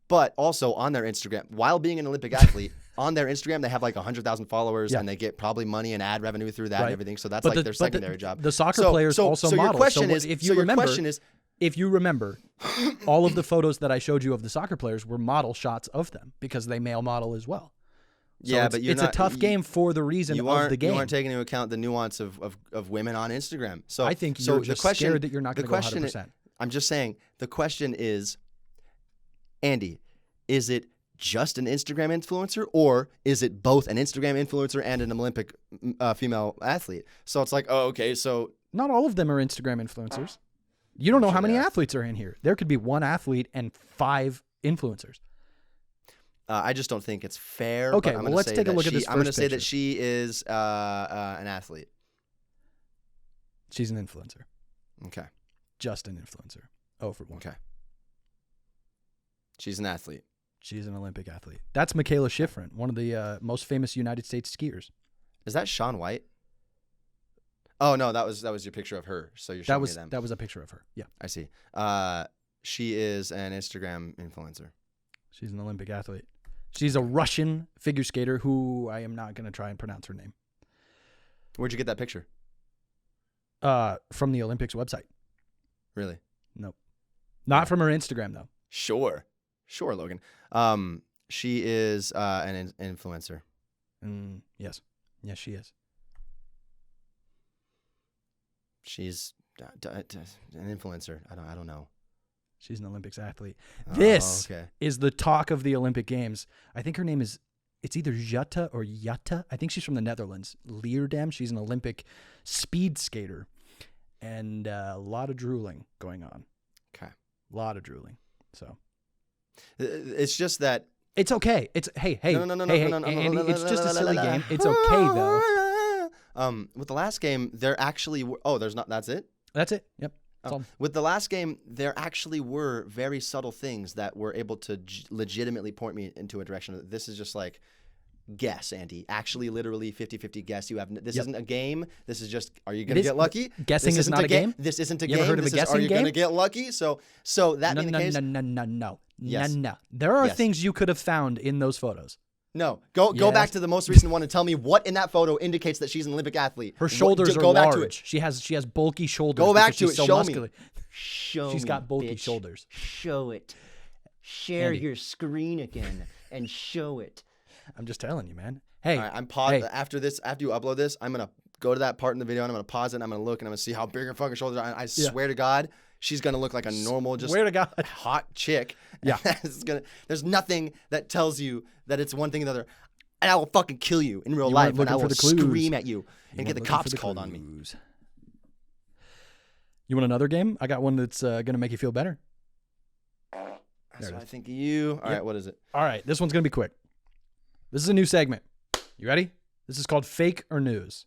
But also on their Instagram, while being an Olympic athlete, on their Instagram they have like 100,000 followers, and they get probably money and ad revenue through that and everything. So that's their secondary job. The soccer players also model. Your question is, if you remember, all of the photos that I showed you of the soccer players were model shots of them because they male model as well. So but it's a tough game for the reason of the game. You aren't taking into account the nuance of women on Instagram. So I think you're just scared that you're not going to go 100%. I'm just saying, the question is, Andy, is it just an Instagram influencer, or is it both an Instagram influencer and an Olympic female athlete? So it's like, oh, okay, so not all of them are Instagram influencers. You don't know how many yeah. athletes are in here. There could be one athlete and 5 influencers. I just don't think it's fair. Okay, but well, let's take a look at this I'm going to first say that picture. she is an athlete. She's an influencer. Okay. Just an influencer. Oh, for 1. Okay. She's an athlete. She's an Olympic athlete. That's Michaela Schifrin, one of the most famous United States skiers. Is that Shaun White? Oh no, that was your picture of her. So you're showing me them. That was a picture of her. Yeah. I see. She is an Instagram influencer. She's an Olympic athlete. She's a Russian figure skater who I am not going to try and pronounce her name. Where'd you get that picture? From the Olympics website. Really? Nope. Not from her Instagram though. Sure, Logan. She is an influencer. Yes, she is. She's an influencer. I don't know. She's an Olympics athlete. This okay. is the talk of the Olympic Games. I think her name is, it's either Jutta or Jutta. I think she's from the Netherlands. Leerdam. She's an Olympic speed skater. And a lot of drooling going on. Okay. A lot of drooling. So it's just that it's okay. It's hey, no, Andy, it's just a silly game. It's okay though. With the last game, there actually were, that's it? That's it. Yep. With the last game, there actually were very subtle things that were able to legitimately point me into a direction. This is just like, guess, Andy. Actually, literally 50-50 guess. This isn't a game. This is just, are you going to get lucky? Guessing is not a game? This isn't a game. You ever heard of a guessing game? Are you game? going to get lucky? So that being the case. No. Yes. No. There are things you could have found in those photos. No, go back to the most recent one and tell me what in that photo indicates that she's an Olympic athlete. Her shoulders are go large. back to it. She has bulky shoulders. Go back to it. So Show muscular. me. She's got bulky shoulders. Show it. Share Andy. your screen again and show it. I'm just telling you, man. Hey, all right, I'm pausing. Hey. After you upload this, I'm gonna go to that part in the video and I'm gonna pause it and I'm gonna look and I'm gonna see how big her fucking shoulders are. I swear to God, she's gonna look like a normal, just swear to God, hot chick. Yeah. There's nothing that tells you that it's one thing or the other. And I will fucking kill you in real life, and I will scream at you and get the cops called on me. You want another game? I got one that's going to make you feel better. That's what I think of you. All right, what is it? All right, this one's going to be quick. This is a new segment. You ready? This is called Fake or News,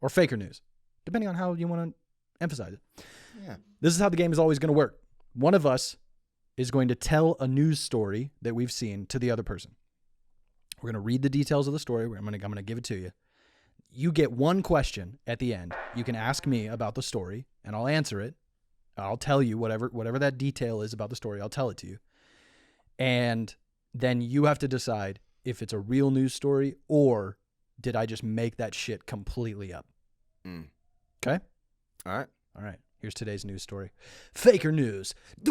or Faker News, depending on how you want to emphasize it. Yeah. This is how the game is always going to work. One of us is going to tell a news story that we've seen to the other person. We're going to read the details of the story. I'm going to give it to you. You get one question at the end. You can ask me about the story, and I'll answer it. I'll tell you whatever that detail is about the story. I'll tell it to you. And then you have to decide if it's a real news story or did I just make that shit completely up. Okay? All right. Here's today's news story. Faker news. I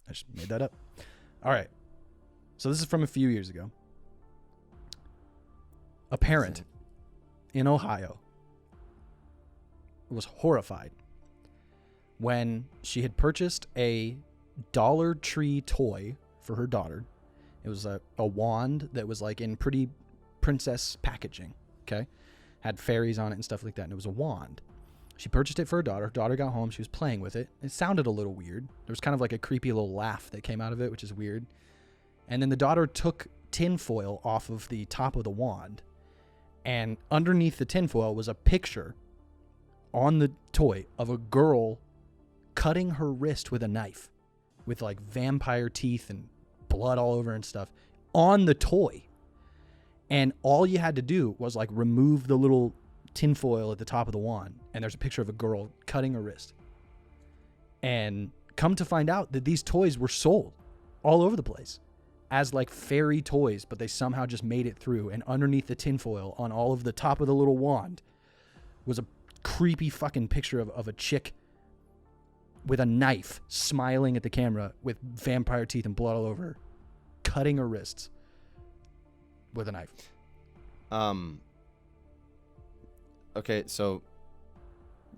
just made that up. All right. So this is from a few years ago. A parent in Ohio was horrified when she had purchased a Dollar Tree toy for her daughter. It was a wand that was like in pretty princess packaging, okay? Had fairies on it and stuff like that, and it was a wand. She purchased it for her daughter. Her daughter got home. She was playing with it. It sounded a little weird. There was kind of like a creepy little laugh that came out of it, which is weird. And then the daughter took tinfoil off of the top of the wand, and underneath the tinfoil was a picture on the toy of a girl cutting her wrist with a knife with like vampire teeth and blood all over and stuff on the toy. And all you had to do was like remove the little tinfoil at the top of the wand, and there's a picture of a girl cutting her wrist. And come to find out that these toys were sold all over the place as like fairy toys, but they somehow just made it through. And underneath the tinfoil on all of the top of the little wand was a creepy fucking picture of a chick with a knife smiling at the camera with vampire teeth and blood all over her, cutting her wrists with a knife. Okay, so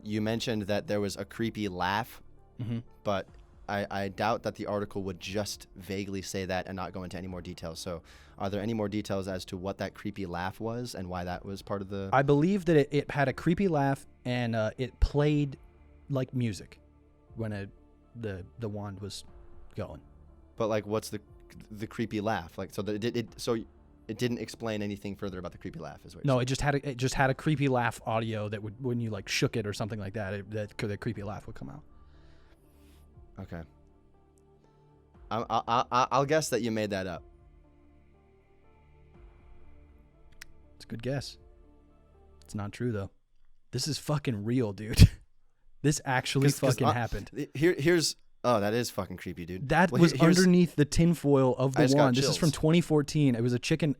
you mentioned that there was a creepy laugh, but I doubt that the article would just vaguely say that and not go into any more details. So are there any more details as to what that creepy laugh was and why that was part of the... I believe that it had a creepy laugh, and it played like music when the wand was going. But like, what's the creepy laugh? Like, so it didn't explain anything further about the creepy laugh, is what you're saying. It just had a creepy laugh audio that would, when you like shook it or something like that, the creepy laugh would come out. Okay. I'll guess that you made that up. It's a good guess. It's not true though. This is fucking real, dude. This actually fucking happened. Here's oh, that is fucking creepy, dude. That was underneath the tinfoil of the wand. This is from 2014. It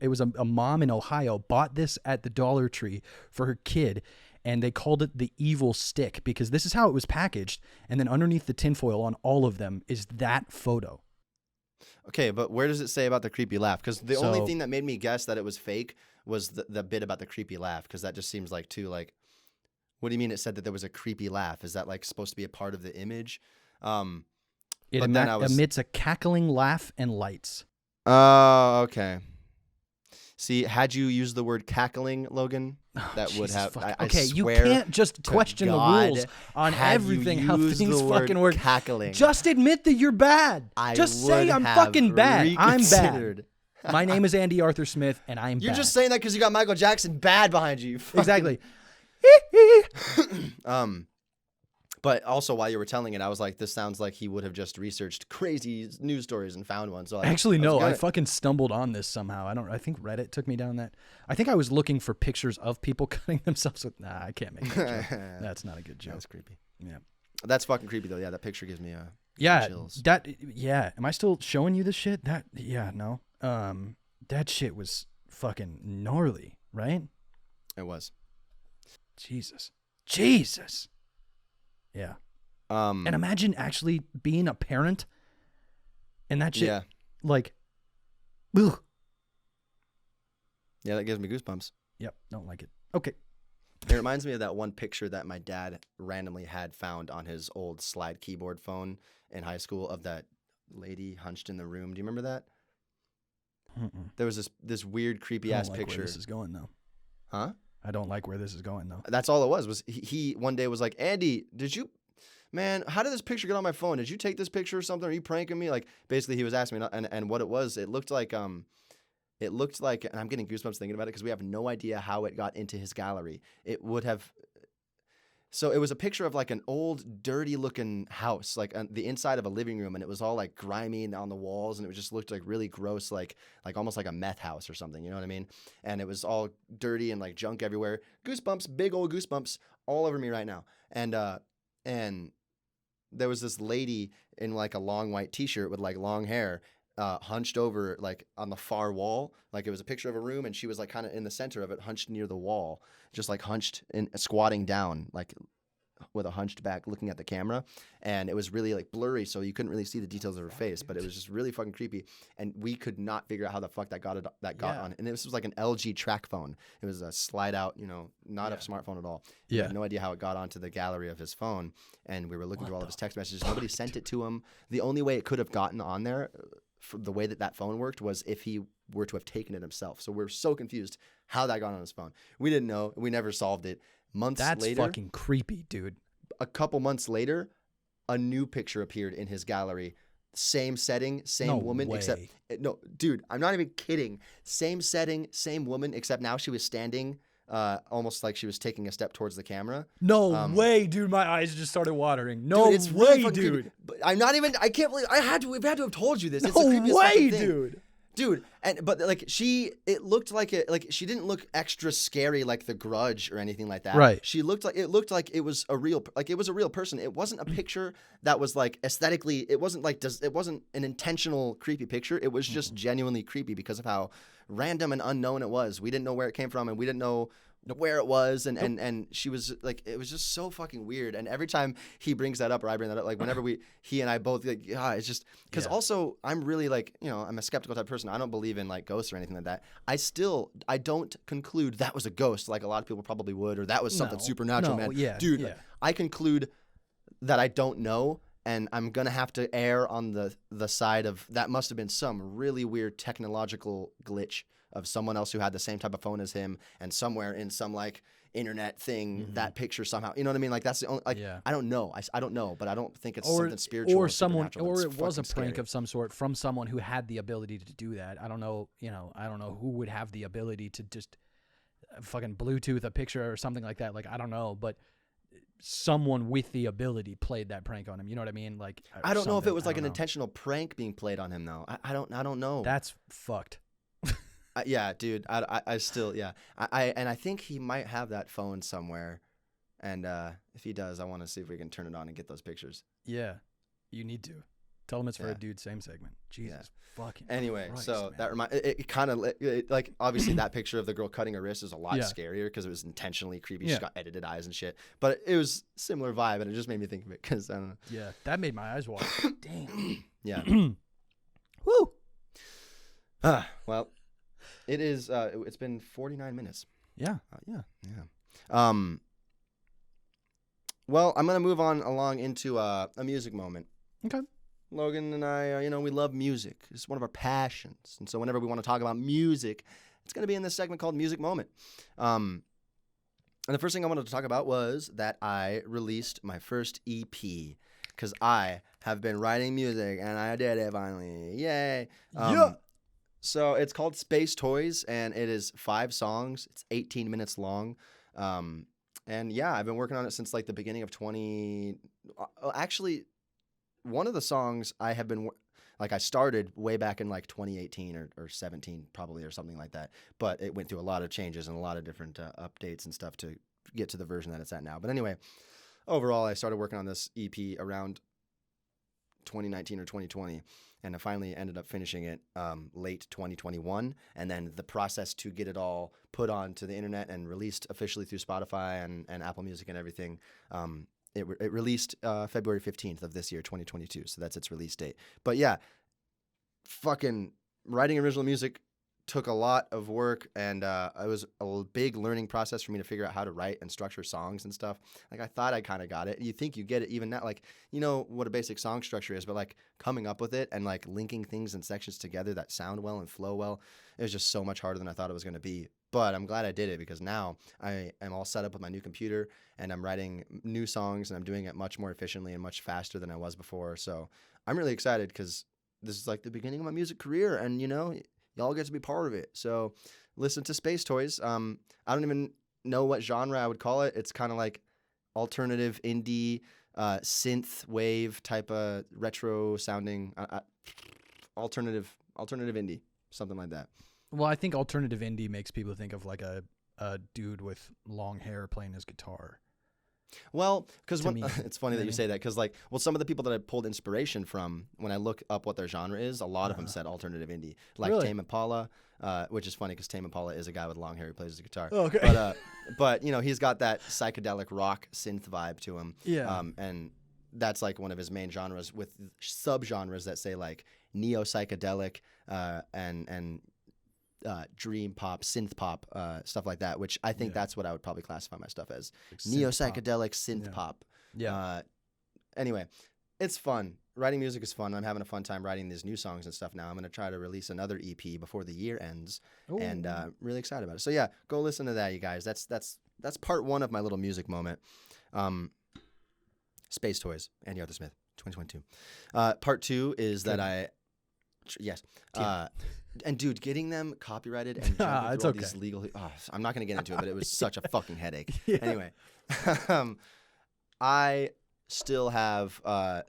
was a mom in Ohio bought this at the Dollar Tree for her kid, and they called it the evil stick because this is how it was packaged. And then underneath the tinfoil on all of them is that photo. Okay, but where does it say about the creepy laugh? Because the only thing that made me guess that it was fake was the bit about the creepy laugh, because that just seems like too like, what do you mean it said that there was a creepy laugh? Is that like supposed to be a part of the image? It emits a cackling laugh and lights. Oh, okay. See, had you used the word cackling, Logan, that would have. I swear, you can't just question the rules on everything. How things fucking work. Cackling. Just admit that you're bad. Just say I'm fucking bad. I'm bad. My name is Andy Arthur Smith, and I'm bad. You're just saying that because you got Michael Jackson bad behind you. Exactly. But also, while you were telling it, I was like, this sounds like he would have just researched crazy news stories and found one. So actually, no, I fucking stumbled on this somehow. I think Reddit took me down that. I think I was looking for pictures of people cutting themselves with. Nah, I can't make that joke. That's not a good joke. That's creepy. Yeah. That's fucking creepy though. Yeah, that picture gives me chills. Am I still showing you this shit? No. That shit was fucking gnarly, right? It was. Jesus. Yeah. And imagine actually being a parent and that shit, like, ugh. Yeah, that gives me goosebumps. Yep, don't like it. Okay. It reminds me of that one picture that my dad randomly had found on his old slide keyboard phone in high school of that lady hunched in the room. Do you remember that? Mm-mm. There was this weird, creepy-ass picture. picture. Where this is going, though. Huh? I don't like where this is going, though. That's all it was he one day was like, Andy, man, how did this picture get on my phone? Did you take this picture or something? Are you pranking me? Like, basically, he was asking me, and what it was, it looked like, and I'm getting goosebumps thinking about it because we have no idea how it got into his gallery. It would have, so it was a picture of like an old, dirty-looking house, like the inside of a living room, and it was all like grimy and on the walls, and it just looked like really gross, like almost like a meth house or something. You know what I mean? And it was all dirty and like junk everywhere. Goosebumps, big old goosebumps all over me right now. And there was this lady in like a long white t-shirt with like long hair, hunched over like on the far wall. Like it was a picture of a room, and she was like kind of in the center of it, hunched near the wall, just like hunched and squatting down, like with a hunched back looking at the camera. And it was really like blurry, so you couldn't really see the details of her face, but it was just really fucking creepy. And we could not figure out how the fuck that got on. And this was like an LG track phone. It was a slide out, not a smartphone at all. We had no idea how it got onto the gallery of his phone. And we were looking through all of his text messages. Nobody sent it to him. The only way it could have gotten on there, for the way that phone worked, was if he were to have taken it himself. So we're so confused how that got on his phone. We didn't know. We never solved it. That's fucking creepy, dude. A couple months later, a new picture appeared in his gallery. Same setting, same woman, way. except no, dude, I'm not even kidding. Same setting, same woman, except now she was standing, almost like she was taking a step towards the camera. No way, dude. My eyes just started watering. No dude, it's way, really dude. But I'm not even. I can't believe we've had to have told you this. It's no the creepiest way, thing. dude. But like it looked like it, like she didn't look extra scary like The Grudge or anything like that. Right. She looked like it was a real person. It wasn't a picture that was like aesthetically. It wasn't an intentional creepy picture. It was just genuinely creepy because of how random and unknown it was. We didn't know where it came from, and we didn't know where it was, and she was like, it was just so fucking weird. And every time he brings that up or I bring that up, like whenever he and I both like, it's just because also I'm really like, I'm a skeptical type of person. I don't believe in like ghosts or anything like that. I don't conclude that was a ghost like a lot of people probably would, or that was something supernatural, man. Yeah, dude, yeah. I conclude that I don't know, and I'm gonna have to err on the side of that must have been some really weird technological glitch of someone else who had the same type of phone as him, and somewhere in some like internet thing that picture somehow, you know what I mean? Like that's the only I don't know. I don't know, but I don't think it's something spiritual or someone, supernatural, or it's it was a fucking prank scary. of some sort from someone who had the ability to do that. I don't know. I don't know who would have the ability to just fucking Bluetooth a picture or something like that. Like I don't know, but someone with the ability played that prank on him. You know what I mean? Like I don't know if it was like an know. intentional prank being played on him though. I don't know. That's fucked. Yeah, dude. I still I think he might have that phone somewhere, and if he does, I want to see if we can turn it on and get those pictures. Yeah, you need to tell him it's for Yeah. a dude. Same segment. Jesus fucking. Anyway, Christ, so man. that remind it kind of like obviously that picture of the girl cutting her wrist is a lot Yeah. scarier because it was intentionally creepy. Yeah. She's got edited eyes and shit, but it was similar vibe, and it just made me think of it because I don't know. Yeah, that made my eyes water. Damn. Yeah. Woo. Well, it is. It's been 49 minutes. Yeah. Yeah. Well, I'm gonna move on along into a music moment. Okay. Logan and I, we love music. It's one of our passions, and so whenever we want to talk about music, it's gonna be in this segment called Music Moment. And the first thing I wanted to talk about was that I released my first EP because I have been writing music and I did it finally. Yay! Yeah. So it's called Space Toys, and it is 5 songs. It's 18 minutes long. And yeah, I've been working on it since like the beginning of 20. Actually, one of the songs I have been I started way back in like 2018 or 17 probably or something like that. But it went through a lot of changes and a lot of different updates and stuff to get to the version that it's at now. But anyway, overall, I started working on this EP around 2019 or 2020. And I finally ended up finishing it late 2021. And then the process to get it all put onto the internet and released officially through Spotify and Apple Music and everything, it released February 15th of this year, 2022. So that's its release date. But yeah, fucking writing original music took a lot of work, and it was a big learning process for me to figure out how to write and structure songs and stuff. Like I thought I kind of got it. You think you get it even now, like you know what a basic song structure is, but like coming up with it and like linking things and sections together that sound well and flow well, it was just so much harder than I thought it was going to be. But I'm glad I did it because now I am all set up with my new computer and I'm writing new songs and I'm doing it much more efficiently and much faster than I was before. So I'm really excited because this is like the beginning of my music career, and y'all get to be part of it. So listen to Space Toys. I don't even know what genre I would call it. It's kind of like alternative indie, synth wave type of retro sounding, alternative indie, something like that. Well, I think alternative indie makes people think of like a dude with long hair playing his guitar. Well, because To me, it's funny that you say that because some of the people that I pulled inspiration from when I look up what their genre is, a lot of them said alternative indie, like Really? Tame Impala, which is funny because Tame Impala is a guy with long hair who plays the guitar. Oh, okay. But he's got that psychedelic rock synth vibe to him. Yeah. And that's like one of his main genres with subgenres that say like neo psychedelic and dream pop, synth pop, stuff like that, which I think that's what I would probably classify my stuff as. Neo psychedelic synth pop. Yeah. Anyway, it's fun. Writing music is fun. I'm having a fun time writing these new songs and stuff now. I'm going to try to release another EP before the year ends, and really excited about it. So yeah, go listen to that, you guys. That's part 1 of my little music moment. Space Toys, Andy Arthur Smith, 2022. Part 2 is that yes. And dude, getting them copyrighted and jumping through all these legal, I'm not going to get into it, but it was such a fucking headache. Yeah. Anyway, I still have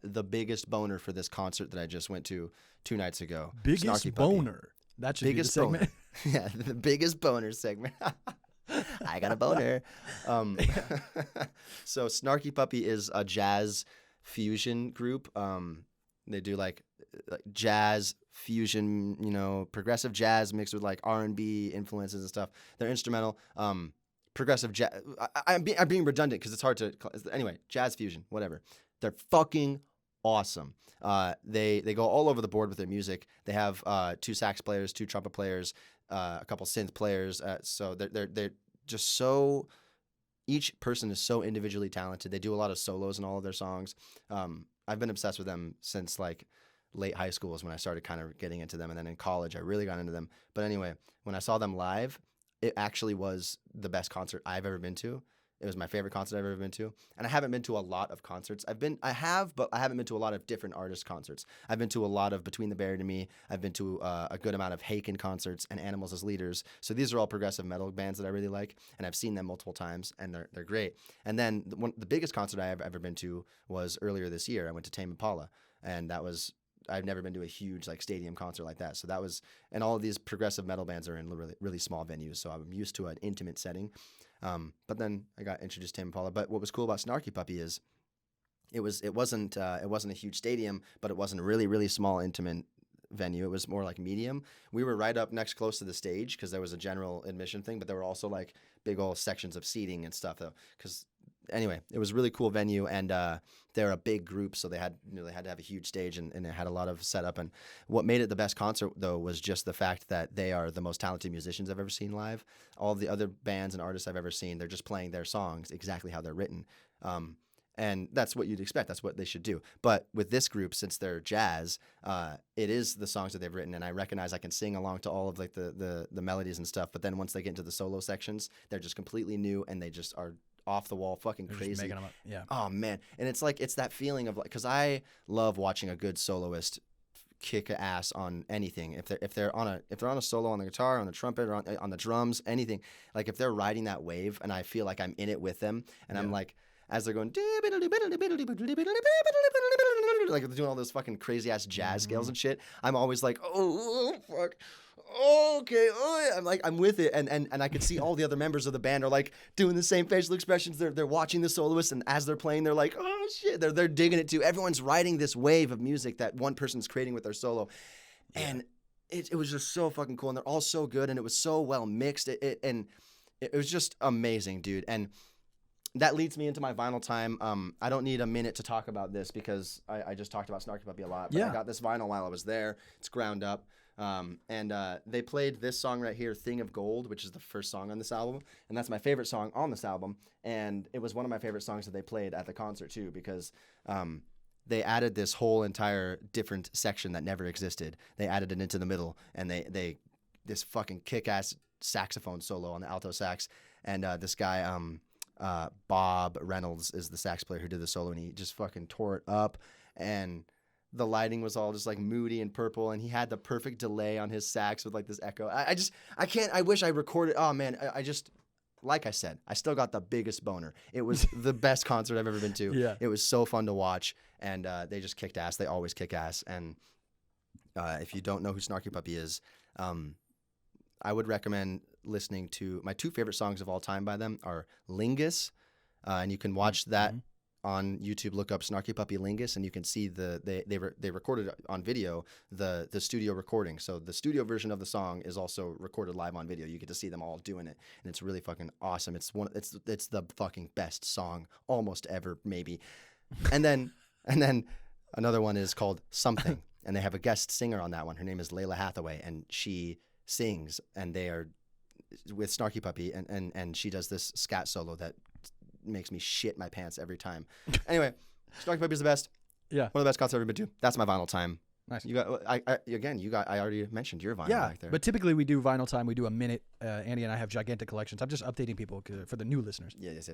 the biggest boner for this concert that I just went to 2 nights ago. Biggest Snarky Puppy. boner. That should Biggest be the segment. boner. Yeah, the biggest boner segment. I got a boner. So Snarky Puppy is a jazz fusion group. They do like jazz fusion, progressive jazz mixed with like R&B influences and stuff. They're instrumental. Progressive jazz. I'm being redundant because it's hard to. Anyway, jazz fusion, whatever. They're fucking awesome. They go all over the board with their music. They have 2 sax players, 2 trumpet players, a couple synth players. So they're just so each person is so individually talented. They do a lot of solos in all of their songs. I've been obsessed with them since like late high school is when I started kind of getting into them. And then in college, I really got into them. But anyway, when I saw them live, it actually was the best concert I've ever been to. It was my favorite concert I've ever been to. And I haven't been to a lot of concerts. I have, but I haven't been to a lot of different artist concerts. I've been to a lot of Between the Buried and Me. I've been to a good amount of Haken concerts and Animals as Leaders. So these are all progressive metal bands that I really like. And I've seen them multiple times, and they're great. And then the biggest concert I've ever been to was earlier this year. I went to Tame Impala. And that was, I've never been to a huge like stadium concert like that. So that was, and all of these progressive metal bands are in really, really small venues. So I'm used to an intimate setting. But then I got introduced to Tame Impala. But what was cool about Snarky Puppy is it wasn't a huge stadium, but it wasn't a really, really small, intimate venue. It was more like medium. We were right up next close to the stage because there was a general admission thing, but there were also like big old sections of seating and stuff though. Because anyway, it was a really cool venue, and they're a big group, so they had to have a huge stage, and it had a lot of setup. And what made it the best concert though was just the fact that they are the most talented musicians I've ever seen live. All of the other bands and artists I've ever seen, they're just playing their songs exactly how they're written. And that's what you'd expect. That's what they should do. But with this group, since they're jazz, it is the songs that they've written, and I recognize I can sing along to all of like the melodies and stuff. But then once they get into the solo sections, they're just completely new, and they just are off the wall, fucking They're crazy. just making them up. Yeah. Oh man, and it's that feeling of like, because I love watching a good soloist kick ass on anything. If they're on a solo on the guitar, on the trumpet, or on the drums, anything. Like if they're riding that wave, and I feel like I'm in it with them, and I'm like, as they're going, like they're doing all those fucking crazy ass jazz scales and shit, I'm always like, oh fuck. Oh, okay. Oh, yeah. I'm with it, and I could see all the other members of the band are like doing the same facial expressions. They're watching the soloist, and as they're playing, they're like, oh shit. They're digging it too. Everyone's riding this wave of music that one person's creating with their solo, and it was just so fucking cool. And they're all so good, and it was so well mixed. It was just amazing, dude. And that leads me into my vinyl time. I don't need a minute to talk about this because I just talked about Snarky Puppy a lot. But I got this vinyl while I was there. It's ground up. And they played this song right here, Thing of Gold, which is the first song on this album. And that's my favorite song on this album. And it was one of my favorite songs that they played at the concert too, because they added this whole entire different section that never existed. They added it into the middle, and they this fucking kick-ass saxophone solo on the alto sax. And this guy, Bob Reynolds, is the sax player who did the solo, and he just fucking tore it up. And the lighting was all just like moody and purple, and he had the perfect delay on his sax with like this echo. I wish I recorded. Oh man, I just, like I said, I still got the biggest boner. It was the best concert I've ever been to. Yeah. It was so fun to watch, and they just kicked ass. They always kick ass. And if you don't know who Snarky Puppy is, I would recommend listening to my two favorite songs of all time by them are Lingus, and you can watch that on YouTube. Look up Snarky Puppy Lingus, and you can see they recorded on video the studio recording. So the studio version of the song is also recorded live on video. You get to see them all doing it, and it's really fucking awesome. It's the fucking best song almost ever, maybe. And then another one is called Something, and they have a guest singer on that one. Her name is Layla Hathaway, and she sings, and they are with Snarky Puppy, and she does this scat solo that makes me shit my pants every time. Anyway, Snarky Puppy is the best. Yeah. One of the best concerts I've ever been to. That's my vinyl time. Nice. You got, I already mentioned your vinyl back there. But typically we do vinyl time. We do a minute. Andy and I have gigantic collections. I'm just updating people for the new listeners. Yes.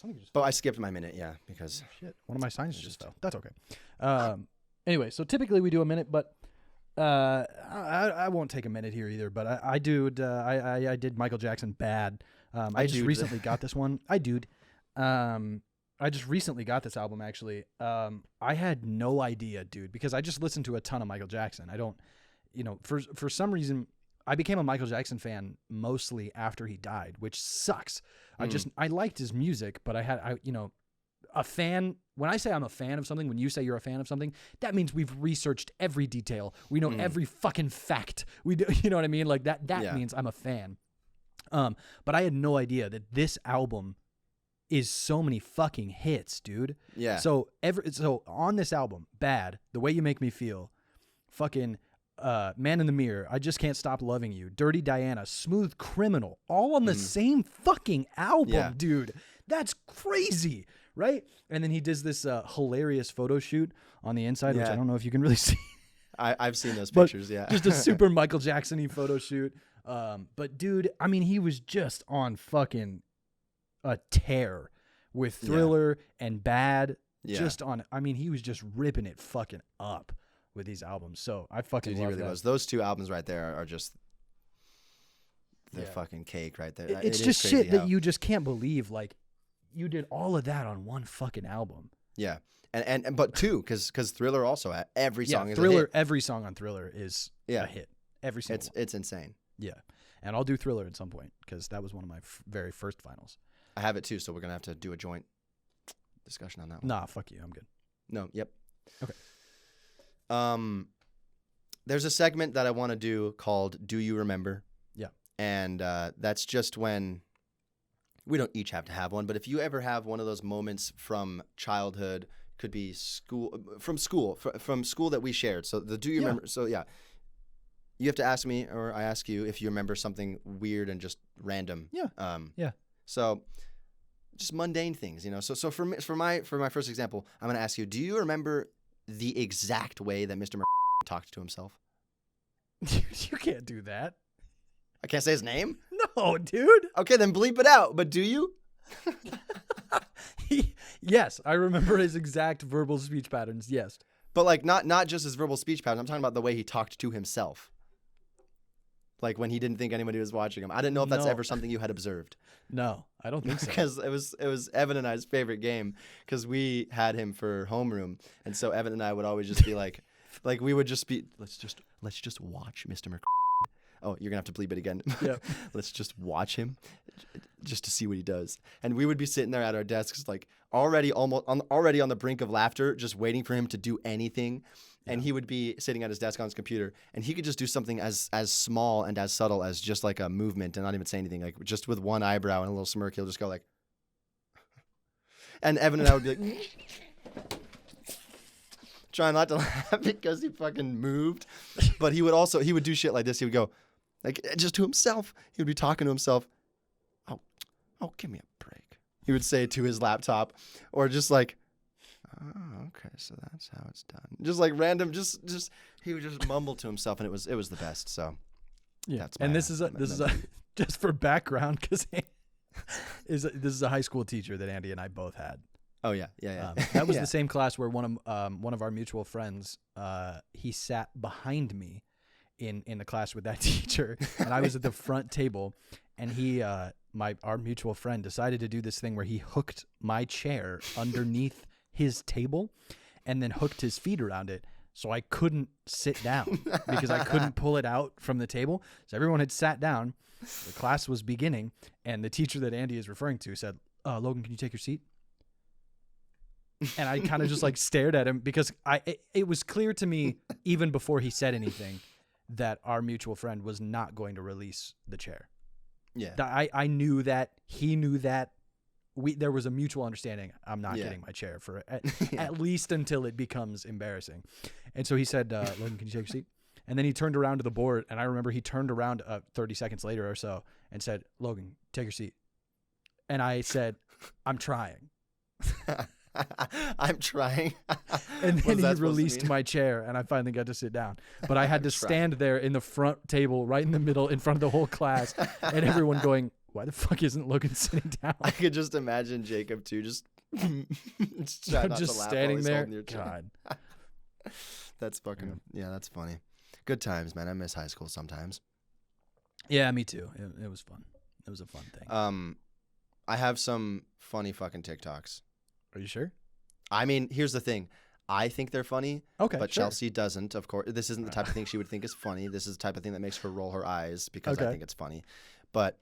Something just. But I skipped my minute, because. Shit. One of my signs just fell. That's okay. Anyway, so typically we do a minute, but I won't take a minute here either. But I did Michael Jackson Bad. I just recently got this one. I just recently got this album, actually. I had no idea, dude, because I just listened to a ton of Michael Jackson. I don't, for some reason, I became a Michael Jackson fan mostly after he died, which sucks. I liked his music, but a fan, when I say I'm a fan of something, when you say you're a fan of something, that means we've researched every detail. We know every fucking fact. We do, you know what I mean? Like that means I'm a fan. But I had no idea that this album is so many fucking hits, dude. Yeah. So on this album, Bad, The Way You Make Me Feel, fucking Man in the Mirror, I Just Can't Stop Loving You, Dirty Diana, Smooth Criminal, all on the same fucking album, dude. That's crazy, right? And then he does this hilarious photo shoot on the inside, which I don't know if you can really see. I've seen those pictures, Just a super Michael Jackson-y photo shoot. But dude, I mean, he was just on fucking a tear with Thriller and Bad. Just on, I mean, he was just ripping it fucking up with these albums. So I fucking love that. Those two albums right there are just the fucking cake right there. It's just shit that you just can't believe. Like, you did all of that on one fucking album. Yeah. But two, because Thriller also, every song is Thriller, a hit. Every song on Thriller is a hit. Every single one. It's insane. Yeah. And I'll do Thriller at some point because that was one of my very first finals. I have it too, so we're going to have to do a joint discussion on that one. Nah, fuck you. I'm good. No, yep. Okay. There's a segment that I want to do called Do You Remember? Yeah. And that's just when we don't each have to have one, but if you ever have one of those moments from childhood, could be from school that we shared. So the Do You Remember? So yeah. You have to ask me, or I ask you, if you remember something weird and just random. Yeah. So just mundane things, you know. So for my first example, I'm going to ask you, do you remember the exact way that Mr. talked to himself? You can't do that. I can't say his name? No, dude. Okay, then bleep it out. But do you? Yes, I remember his exact verbal speech patterns. Yes. But like not just his verbal speech patterns. I'm talking about the way he talked to himself. Like when he didn't think anybody was watching him. I didn't know if that's ever something you had observed. No, I don't think so. Because it was Evan and I's favorite game because we had him for homeroom, and so Evan and I would always just be like we would just be let's just watch Mr. Mc. Oh, you're gonna have to bleep it again. Yeah. Let's just watch him, just to see what he does. And we would be sitting there at our desks, like already on the brink of laughter, just waiting for him to do anything. And he would be sitting at his desk on his computer, and he could just do something as small and as subtle as just like a movement and not even say anything. Like just with one eyebrow and a little smirk, he'll just go like, and Evan and I would be like, trying not to laugh because he fucking moved. But he would do shit like this. He would go, like just to himself. He would be talking to himself. Oh, give me a break. He would say it to his laptop, or just like, oh, okay, so that's how it's done. Just like random, just he would just mumble to himself, and it was the best. So yeah, this is just for background because this is a high school teacher that Andy and I both had. Oh yeah. That was the same class where one of our mutual friends he sat behind me in the class with that teacher, and I was at the front table, and our mutual friend decided to do this thing where he hooked my chair underneath his table and then hooked his feet around it so I couldn't sit down because I couldn't pull it out from the table. So everyone had sat down, the class was beginning, and the teacher that Andy is referring to said, Logan, can you take your seat? And I kind of just like stared at him because it was clear to me even before he said anything that our mutual friend was not going to release the chair. Yeah. I knew that, he knew that. There was a mutual understanding. I'm not getting my chair for at least until it becomes embarrassing. And so he said, Logan, can you take your seat? And then he turned around to the board, and I remember he turned around 30 seconds later or so and said, Logan, take your seat. And I said, I'm trying. I'm trying. And then he released my chair, and I finally got to sit down. But I had to stand there in the front table, right in the middle, in front of the whole class, and everyone going, why the fuck isn't Logan sitting down? I could just imagine Jacob too, just try not to laugh standing while he's there. holding your chair. God, that's fucking that's funny. Good times, man. I miss high school sometimes. Yeah, me too. It was fun. It was a fun thing. I have some funny fucking TikToks. Are you sure? I mean, here's the thing. I think they're funny, okay, but sure. Chelsea doesn't, of course. This isn't the type of thing she would think is funny. This is the type of thing that makes her roll her eyes because I think it's funny. But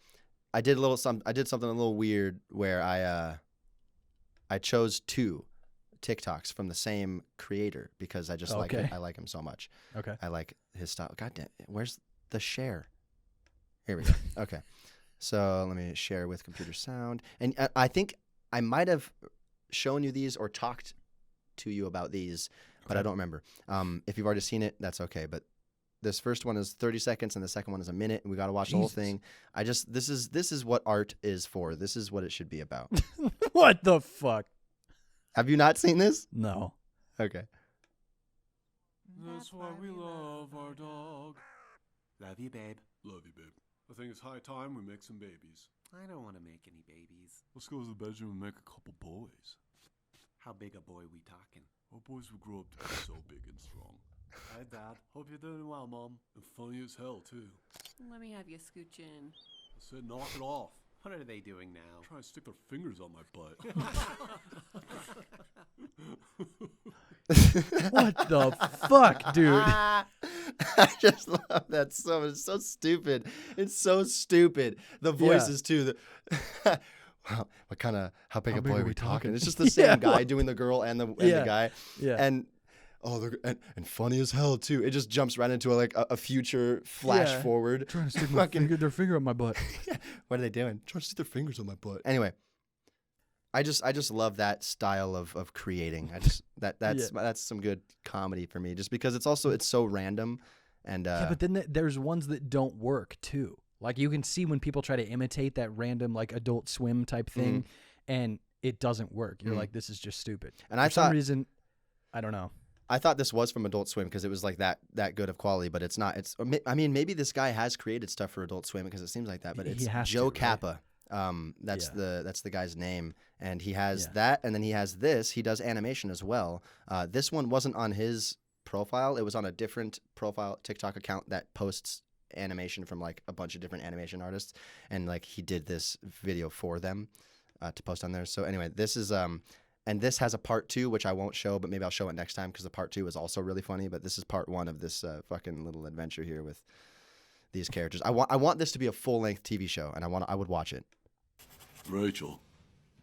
I did something a little weird where I chose 2 TikToks from the same creator because I just like it. I like him so much. Okay. I like his style. God damn, where's the share? Here we go. Okay. So let me share with computer sound. And I think I might have shown you these or talked to you about these, but I don't remember. If you've already seen it, that's okay. But This first one is 30 seconds and the second one is a minute, and we got to watch the whole thing. This is what art is for. This is what it should be about. What the fuck? Have you not seen this? No. Okay. That's why we love our dog. Love you, babe. Love you, babe. I think it's high time we make some babies. I don't want to make any babies. Let's go to the bedroom and make a couple boys. How big a boy we talking? Our boys will grow up to be so big and strong. Hi, Dad. Hope you're doing well, Mom. And funny as hell, too. Let me have you scooch in. I said knock it off. What are they doing now? Trying to stick their fingers on my butt. What the fuck, dude? I just love that so much. It's so stupid. It's so stupid. The voices too. Wow, how big a boy are we talking? It's just the same guy doing the girl and the guy. Yeah. And and funny as hell too. It just jumps right into a future flash forward. Trying to stick their finger up my butt. What are they doing? Trying to stick their fingers on my butt. Anyway, I just love that style of creating. That's some good comedy for me. Just because it's so random, and but then there's ones that don't work too. Like you can see when people try to imitate that random like Adult Swim type thing, and it doesn't work. You're like, this is just stupid. And for some reason, I don't know. I thought this was from Adult Swim because it was like that good of quality, but it's not. I mean, maybe this guy has created stuff for Adult Swim because it seems like that, but it's Joe Kappa. Right? That's the guy's name, and he has that, and then he has this. He does animation as well. This one wasn't on his profile; it was on a different profile TikTok account that posts animation from like a bunch of different animation artists, and like he did this video for them to post on there. So anyway, this is and this has a part 2, which I won't show, but maybe I'll show it next time because the part 2 is also really funny. But this is part 1 of this fucking little adventure here with these characters. I want this to be a full-length TV show, and I would watch it. Rachel.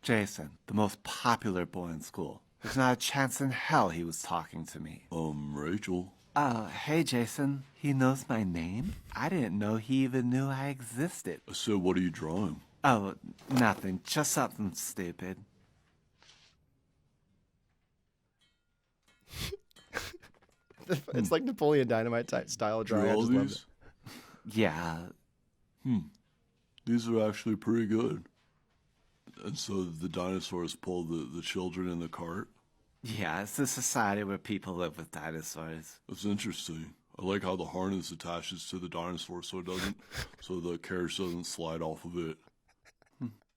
Jason, the most popular boy in school. There's not a chance in hell he was talking to me. Rachel. Hey, Jason. He knows my name? I didn't know he even knew I existed. I said, what are you drawing? Oh, nothing. Just something stupid. It's like Napoleon Dynamite style drawing. I just love it. Yeah. These are actually pretty good. And so the dinosaurs pull the children in the cart? Yeah, it's a society where people live with dinosaurs. That's interesting. I like how the harness attaches to the dinosaur so the carriage doesn't slide off of it.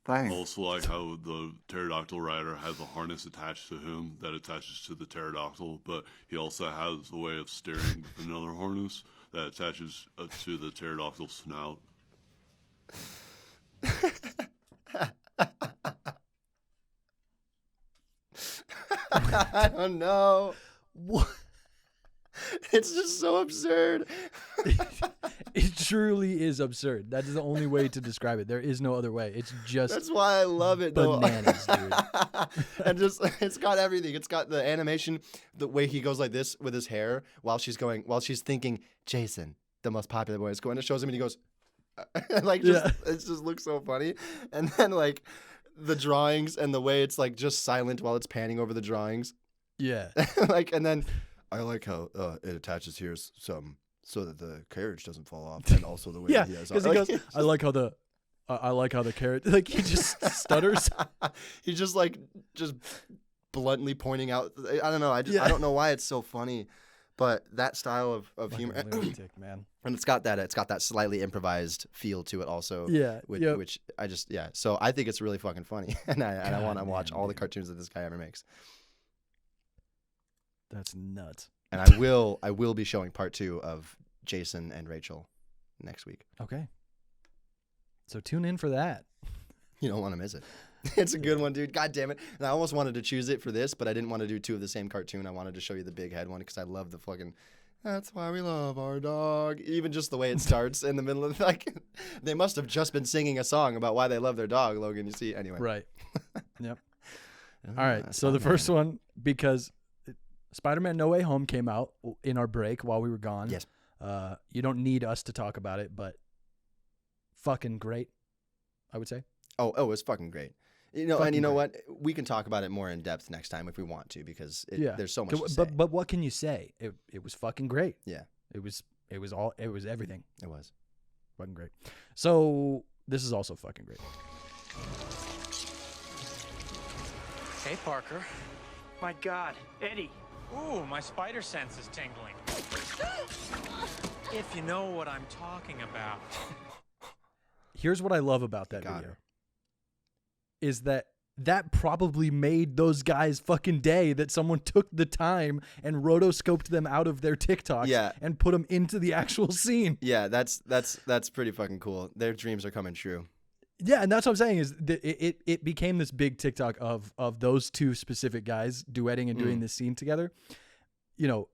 Thanks. I also like how the pterodactyl rider has a harness attached to him that attaches to the pterodactyl, but he also has a way of steering with another harness that attaches to the pterodactyl snout. I don't know. What? It's just so absurd. It truly is absurd. That is the only way to describe it. There is no other way. It's just That's why I love it, though. bananas, dude. And just it's got everything. It's got the animation, the way he goes like this with his hair while she's thinking, Jason, the most popular boy, is going. It shows him and he goes, it just looks so funny. And then like the drawings and the way it's like just silent while it's panning over the drawings. Yeah. And then I like how it attaches here some so that the carriage doesn't fall off, and also the way he has. Because he goes, I like how the carriage, like he just stutters. He's just bluntly pointing out. I don't know. I don't know why it's so funny, but that style of humor, lunatic, man. And it's got that slightly improvised feel to it also. Yeah. Which I just So I think it's really fucking funny, and I want to watch all the cartoons that this guy ever makes. That's nuts. And I will be showing part 2 of Jason and Rachel next week. Okay. So tune in for that. You don't want to miss it. It's a good one, dude. God damn it. And I almost wanted to choose it for this, but I didn't want to do 2 of the same cartoon. I wanted to show you the big head one because I love the fucking, that's why we love our dog. Even just the way it starts in the middle of they must have just been singing a song about why they love their dog, Logan. You see? Anyway. Right. Yep. All right. So the first one, because Spider-Man No Way Home came out in our break while we were gone. Yes. You don't need us to talk about it, but fucking great, I would say. Oh, it's fucking great. You know what? We can talk about it more in depth next time if we want to because there's so much to say. But what can you say? It was fucking great. Yeah. It was It was everything. It was. Fucking great. So this is also fucking great. Hey, Parker. My God, Eddie. Ooh, my spider sense is tingling. If you know what I'm talking about. Here's what I love about that Got video. her. Is that probably made those guys fucking day that someone took the time and rotoscoped them out of their TikToks Yeah. and put them into the actual scene. Yeah, that's pretty fucking cool. Their dreams are coming true. Yeah, and that's what I'm saying is that it became this big TikTok of those two specific guys duetting and doing this scene together. You know,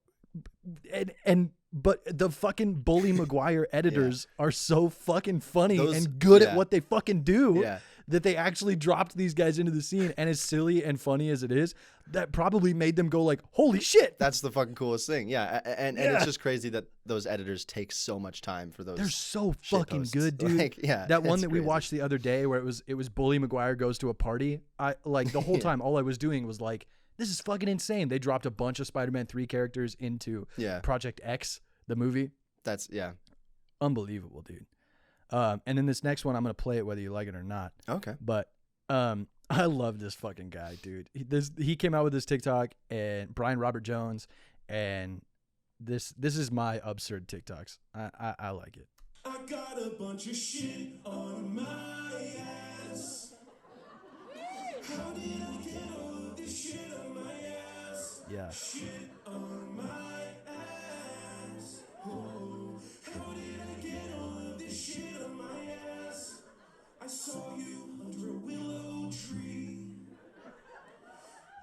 but the fucking Bully Maguire editors are so fucking funny and good at what they fucking do that they actually dropped these guys into the scene. And as silly and funny as it is, that probably made them go like, holy shit. That's the fucking coolest thing. Yeah. And it's just crazy that those editors take so much time for those. They're so shit fucking posts. good, dude. Like, yeah, that one it's that we crazy. watched the other day where it was Bully Maguire goes to a party. I like the whole time all I was doing was like, this is fucking insane. They dropped a bunch of Spider-Man 3 characters into Project X, the movie. That's Unbelievable, dude. And then this next one, I'm going to play it whether you like it or not. Okay. But I love this fucking guy, dude. He came out with this TikTok, and Brian Robert Jones, and this is my absurd TikToks. I like it. I got a bunch of shit on my ass. How did I get all of this shit on my ass? Yeah. Shit on my ass. Oh, how did I get all of this shit on my ass? I saw you under a willow tree.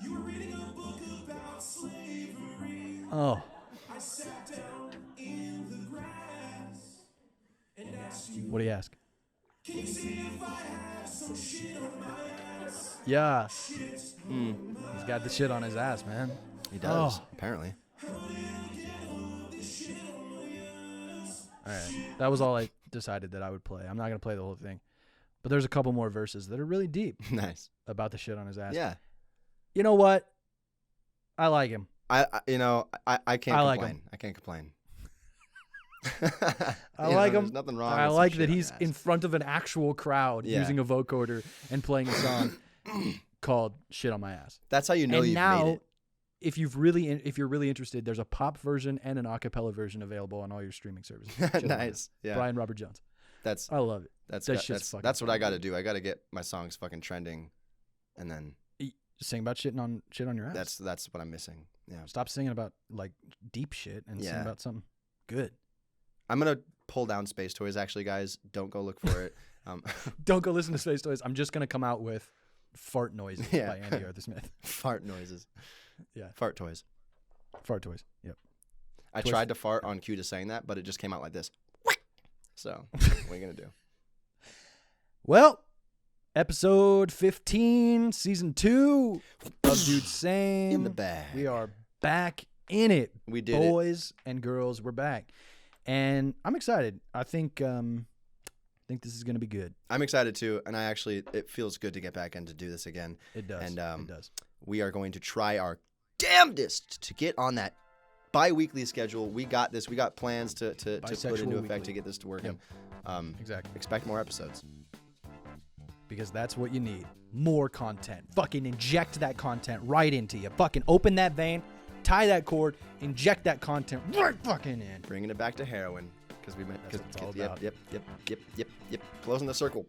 You were reading a book about slavery. Oh. I sat down in the grass and asked you, What do you ask? can you see if I have some shit on my ass? Yeah. Shit. He's got the shit on his ass, man. He does, Oh. apparently. All right. That was all I decided that I would play. I'm not going to play the whole thing. But there's a couple more verses that are really deep Nice. about the shit on his ass. Yeah. You know what? I like him. I can't I like complain. him. I can't complain. I like him. There's nothing wrong. I with some like shit that on he's the ass. in front of an actual crowd Yeah. using a vocoder and playing a song called "Shit on My Ass." That's how you know and you've now, made it. if you're really interested, there's a pop version and an a cappella version available on all your streaming services. Shit on My Nice. Ass. Yeah. Brian Robert Jones. That's I love it. that's that got- shit's fucking that's what I funny. got to do. I got to get my songs fucking trending, and then Sing about shit on your ass. that's what I'm missing. Yeah. Stop singing about like deep shit and sing Yeah. about something good. I'm gonna pull down Space Toys. Actually, guys, don't go look for it. Don't go listen to Space Toys. I'm just gonna come out with "Fart Noises" Yeah. by Andy Arthur Smith. Fart noises. Yeah. Fart toys. Fart Toys. Yep. I Twist. tried to fart on cue to saying that, but it just came out like this. So what are you gonna do? Well, episode 15, season 2 of Dude Same. In the bag. We are back in it. We did it. Boys and girls, we're back. And I'm excited. I think this is going to be good. I'm excited too, and it feels good to get back and to do this again. It does. And it does. we are going to try our damnedest to get on that bi-weekly schedule. We got this. We got plans to put Bisexual into weekly. effect to get this to work. Yep. Exactly. Expect more episodes. Because that's what you need. More content. Fucking inject that content right into you. Fucking open that vein, tie that cord, inject that content right fucking in. Bringing it back to heroin because we meant That's what it's all yep, about. yep. Closing the circle.